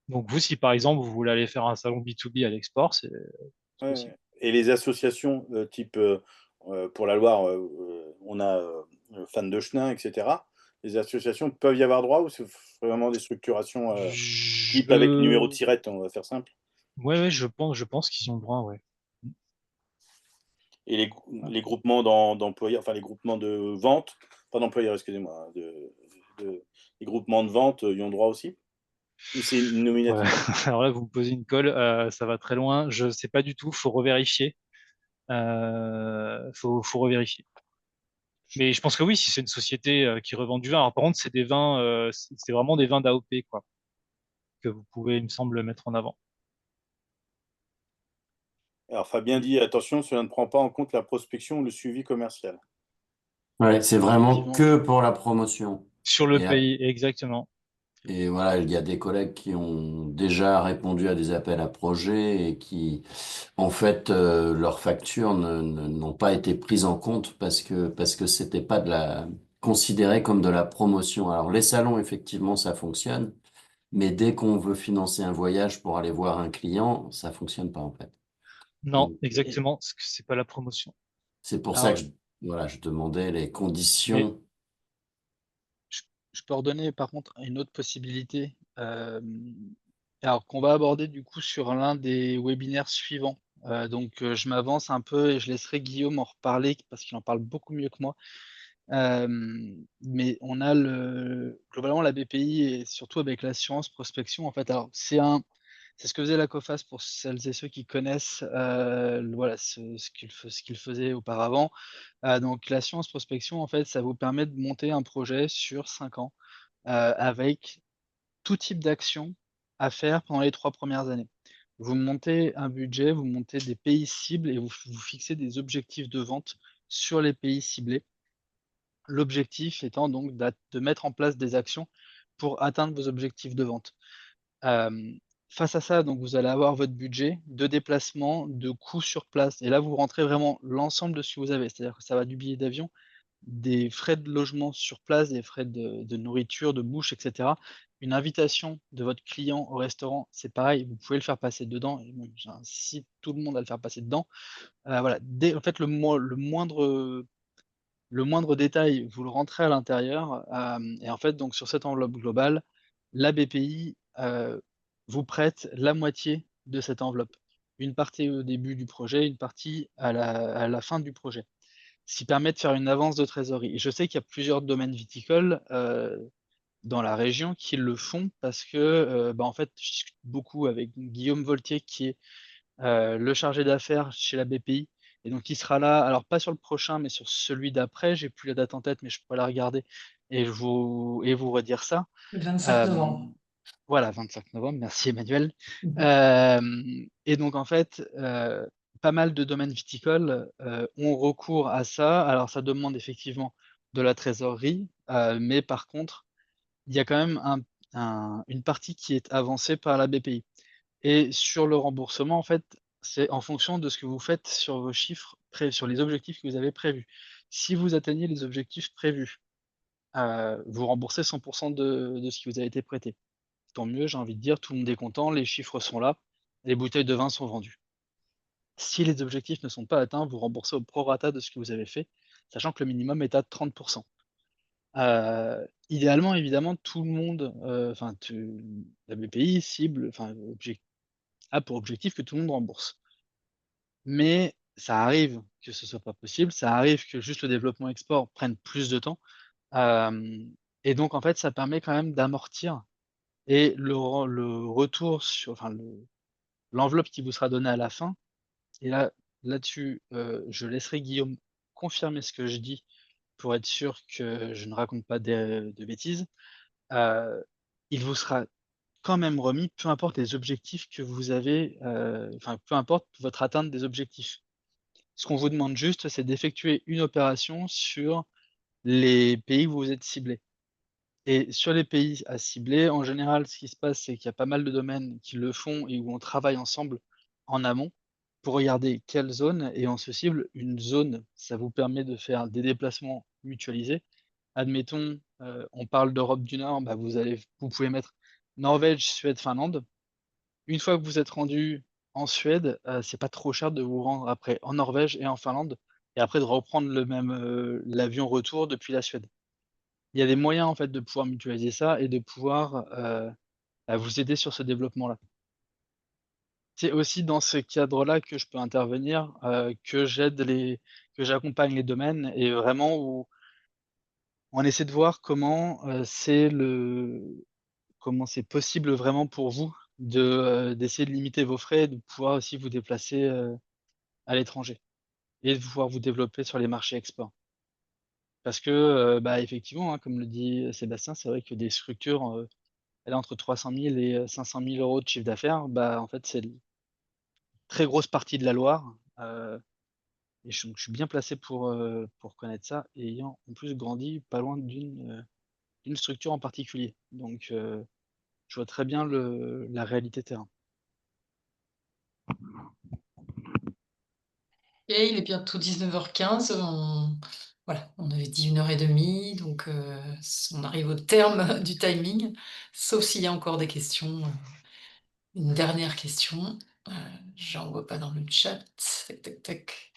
Donc vous, si par exemple, vous voulez aller faire un salon B2B à l'export, c'est Ouais, possible. ouais. Et les associations type, pour la Loire, on a Fans de Chenin, etc. Les associations peuvent y avoir droit ou c'est vraiment des structurations type avec numéro de Je... tirette, on va faire simple. Ouais, je pense qu'ils ont le droit, ouais. Et Ah. les groupements d'employeurs, enfin les groupements de vente, pas d'employeurs, excusez-moi, les groupements de vente, ils ont droit aussi? Ou c'est Ouais. nominatif? Alors là, vous me posez une colle, ça va très loin. Je sais pas du tout, faut revérifier. Faut revérifier. Mais je pense que oui, si c'est une société qui revend du vin. Alors par contre, c'est des vins, c'est vraiment des vins d'AOP, quoi, que vous pouvez, il me semble, mettre en avant. Alors Fabien dit: «Attention, cela ne prend pas en compte la prospection ou le suivi commercial». Ouais, c'est vraiment Effectivement, que pour la promotion. Sur le Et, pays, exactement. et voilà, il y a des collègues qui ont déjà répondu à des appels à projets et qui, en fait, leurs factures n'ont pas été prises en compte parce que c'était pas considéré comme de la promotion. Alors, les salons, effectivement, ça fonctionne, mais dès qu'on veut financer un voyage pour aller voir un client, ça fonctionne pas, en fait. Non, Donc, exactement, parce que c'est pas la promotion. c'est pour ça alors que voilà, je demandais les Mais conditions. je je peux redonner par contre une autre possibilité, alors qu'on va aborder du coup sur l'un des webinaires suivants. Donc, je m'avance un peu et je laisserai Guillaume en reparler parce qu'il en parle beaucoup mieux que moi. Mais on a globalement la BPI et surtout avec l'assurance prospection en fait, alors c'est ce que faisait la Coface pour celles et ceux qui connaissent, voilà ce qu'il faisait auparavant. Donc l'assurance prospection en fait, ça vous permet de monter un projet sur 5 ans, avec tout type d'action à faire pendant les 3 premières années. Vous montez un budget, vous montez des pays cibles et vous fixez des objectifs de vente sur les pays ciblés. L'objectif étant donc de mettre en place des actions pour atteindre vos objectifs de vente. Hem, Face à ça, donc vous allez avoir votre budget de déplacement, de coûts sur place et là, vous rentrez vraiment l'ensemble de ce que vous avez. C'est-à-dire que ça va du billet d'avion, des frais de logement sur place, des frais de nourriture, de bouche et cetera. Une invitation de votre client au restaurant, c'est pareil, vous pouvez le faire passer dedans et même j'incite tout le monde à le faire passer dedans. Voilà, dès en fait, le moindre détail, vous le rentrez à l'intérieur, et en fait, donc sur cette enveloppe globale, la BPI, vous prête la moitié de cette enveloppe. Une partie au début du projet, une partie à la fin du projet. Ce qui permet de faire une avance de trésorerie et je sais qu'il y a plusieurs domaines viticoles, dans la région qui le font parce que, bah, en fait, je discute beaucoup avec Guillaume Voltier qui est le chargé d'affaires chez la BPI et donc il sera là, alors pas sur le prochain, mais sur celui d'après. J'ai plus la date en tête, mais je pourrais la regarder et vous redire ça. Le 25 novembre. Hem, voilà, 25 novembre, merci Emmanuel. Mmh. Et donc en fait, pas mal de domaines viticoles, ont recours à ça. Alors ça demande effectivement de la trésorerie, mais par contre, il y a quand même une partie qui est avancée par la BPI. Et sur le remboursement, en fait, c'est en fonction de ce que vous faites sur vos chiffres sur les objectifs que vous avez prévus. Si vous atteignez les objectifs prévus, vous remboursez 100 de ce qui vous a été prêté. Tant mieux, j'ai envie de dire, tout le monde est content, les chiffres sont là, les bouteilles de vin sont vendues. Si les objectifs ne sont pas atteints, vous remboursez au prorata de ce que vous avez fait, sachant que le minimum est à 30. Idéalement, évidemment, tout le monde, enfin, la BPI cible, enfin, a pour objectif que tout le monde rembourse. Mais ça arrive que ce soit pas possible, ça arrive que juste le développement export prenne plus de temps, hem et donc en fait, ça permet quand même d'amortir et le retour sur enfin l'enveloppe qui vous sera donnée à la fin et là-dessus, je laisserai Guillaume confirmer ce que je dis pour être sûr que je ne raconte pas de bêtises. Heu, il vous sera quand même remis, peu importe les objectifs que vous avez, enfin peu importe votre atteinte des objectifs. Ce qu'on vous demande juste, c'est d'effectuer une opération sur les pays où vous êtes ciblés et sur les pays à cibler, en général, ce qui se passe, c'est qu'il y a pas mal de domaines qui le font et où on travaille ensemble en amont pour regarder quelle zone et on se cible une zone. Ça vous permet de faire des déplacements mutualisés. Admettons, on parle d'Europe du Nord, bah, vous pouvez mettre Norvège, Suède, Finlande. Une fois que vous êtes rendu en Suède, c'est pas trop cher de vous rendre après en Norvège et en Finlande et après de reprendre l'avion retour depuis la Suède. Il y a des moyens en fait de pouvoir mutualiser ça et de pouvoir, bah, vous aider sur ce développement-là. C'est aussi dans ce cadre-là que je peux intervenir, que j'accompagne les domaines et vraiment où on essaie de voir comment c'est possible vraiment pour vous d'essayer de limiter vos frais et de pouvoir aussi vous déplacer, à l'étranger et de pouvoir vous développer sur les marchés export. Parce que, bah, effectivement, hein, comme le dit Sébastien, c'est vrai que des structures, elle a entre 300 000 et 500 000 € de chiffre d'affaires, bah, en fait, très grosse partie de la Loire. Et donc je suis bien placé pour connaître ça, et ayant en plus grandi pas loin d'une structure en particulier. Donc je vois très bien la réalité terrain. Et il est bientôt 19h15. Voilà, on avait dit 1h30, donc on arrive au terme du timing, sauf s'il y a encore des questions. Une dernière question. J'en vois pas dans le chat. Tac, tac, tac.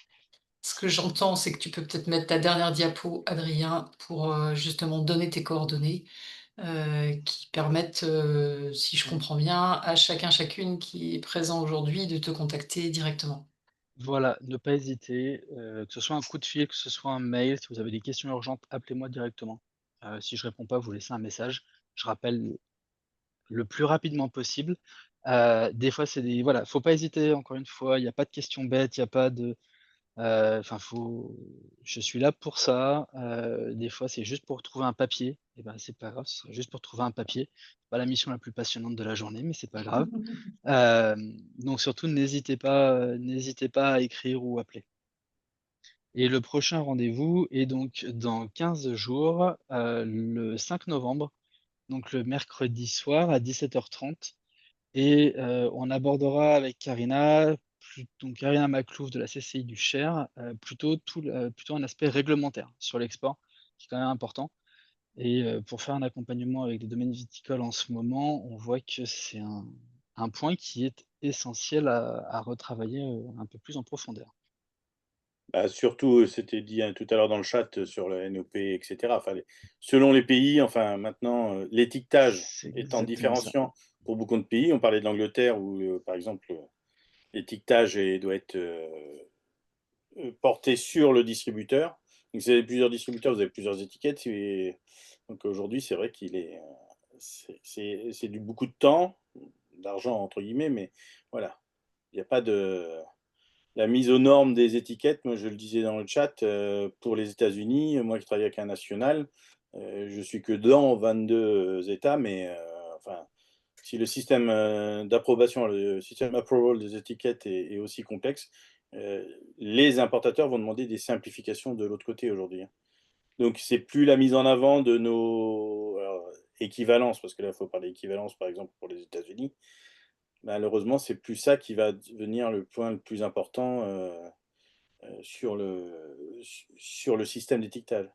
Ce que j'entends, c'est que tu peux peut-être mettre ta dernière diapo, Adrien, pour justement donner tes coordonnées qui permettent, si je comprends bien, à chacun, chacune qui est présent aujourd'hui de te contacter directement. Voilà, ne pas hésiter, que ce soit un coup de fil, que ce soit un mail, si vous avez des questions urgentes, appelez-moi directement. Si je réponds pas, vous laissez un message. Je rappelle le plus rapidement possible. Des fois, voilà, faut pas hésiter, encore une fois, il y a pas de questions bêtes, il y a pas de, enfin, je suis là pour ça. Des fois, c'est juste pour trouver un papier, et ben, c'est pas grave, c'est juste pour trouver un papier. C'est pas la mission la plus passionnante de la journée, mais c'est pas grave. Donc surtout, n'hésitez pas à écrire ou appeler. Et le prochain rendez-vous est donc dans 15 jours, le 5 novembre, donc le mercredi soir à 17h30. Et on abordera avec Karina, donc Karina Maclouf de la CCI du Cher, plutôt un aspect réglementaire sur l'export, qui est quand même important. Et pour faire un accompagnement avec les domaines viticoles en ce moment, on voit que c'est un point qui est essentiel à retravailler un peu plus en profondeur. Bah, surtout, c'était dit tout à l'heure dans le chat sur le NOP, et cetera. Enfin, selon les pays, enfin maintenant, l'étiquetage C'est étant exactement ça. différenciant pour beaucoup de pays. On parlait de l'Angleterre où, par exemple, l'étiquetage doit être porté sur le distributeur. Donc, si vous avez plusieurs distributeurs, vous avez plusieurs étiquettes. Donc aujourd'hui, c'est vrai qu'il est, c'est du beaucoup de temps, d'argent entre guillemets, mais voilà, il n'y a pas de la mise aux normes des étiquettes. Moi, je le disais dans le chat, pour les États-Unis, moi qui travaille avec un national, je suis que dans 22 États, mais enfin, si le système d'approbation, le système approval des étiquettes est aussi complexe, les importateurs vont demander des simplifications de l'autre côté aujourd'hui, hein. Donc, c'est plus la mise en avant de nos équivalences, parce que là, il faut parler d'équivalence, par exemple, pour les États-Unis. Malheureusement, c'est plus ça qui va devenir le point le plus important sur le système d'étiquetage.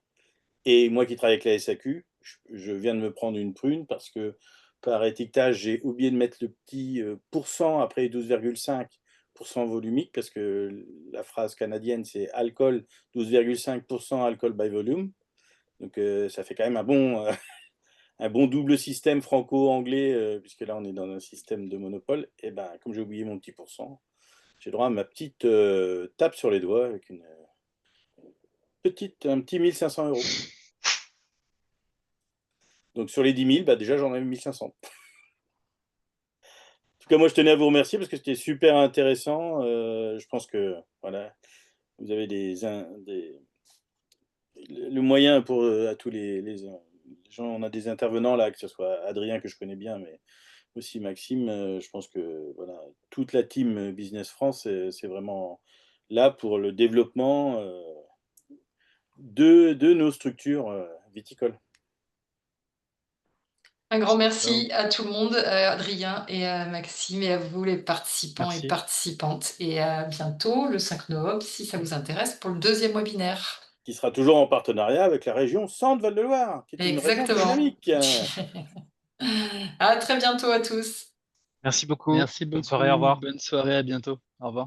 Et moi qui travaille avec la SAQ, je viens de me prendre une prune parce que par étiquetage, j'ai oublié de mettre le petit pourcent après 12,5% volumique, parce que la phrase canadienne, c'est alcool, 12,5% alcool by volume. Donc ça fait quand même un bon double système franco-anglais, puisque là on est dans un système de monopole. Et ben, comme j'ai oublié mon petit pourcent, j'ai droit à ma petite tape sur les doigts avec un petit 1500 €. Donc sur les 10 000, bah déjà j'en ai 1500. En tout cas, moi je tenais à vous remercier parce que c'était super intéressant. Je pense que voilà, vous avez le moyen pour à tous les gens. On a des intervenants là, que ce soit Adrien que je connais bien, mais aussi Maxime. Je pense que voilà, toute la team Business France, c'est vraiment là pour le développement de nos structures viticoles. Un grand merci à tout le monde, à Adrien et à Maxime, et à vous les participants Merci. et participantes. Et à bientôt, le 5 novembre, si ça vous intéresse, pour le 2e webinaire. Qui sera toujours en partenariat avec la région Centre-Val de Loire, qui est une région Exactement. dynamique. À très bientôt à tous. Merci beaucoup. Merci Bonne soirée, au beaucoup. revoir. Bonne soirée, à bientôt. Au revoir.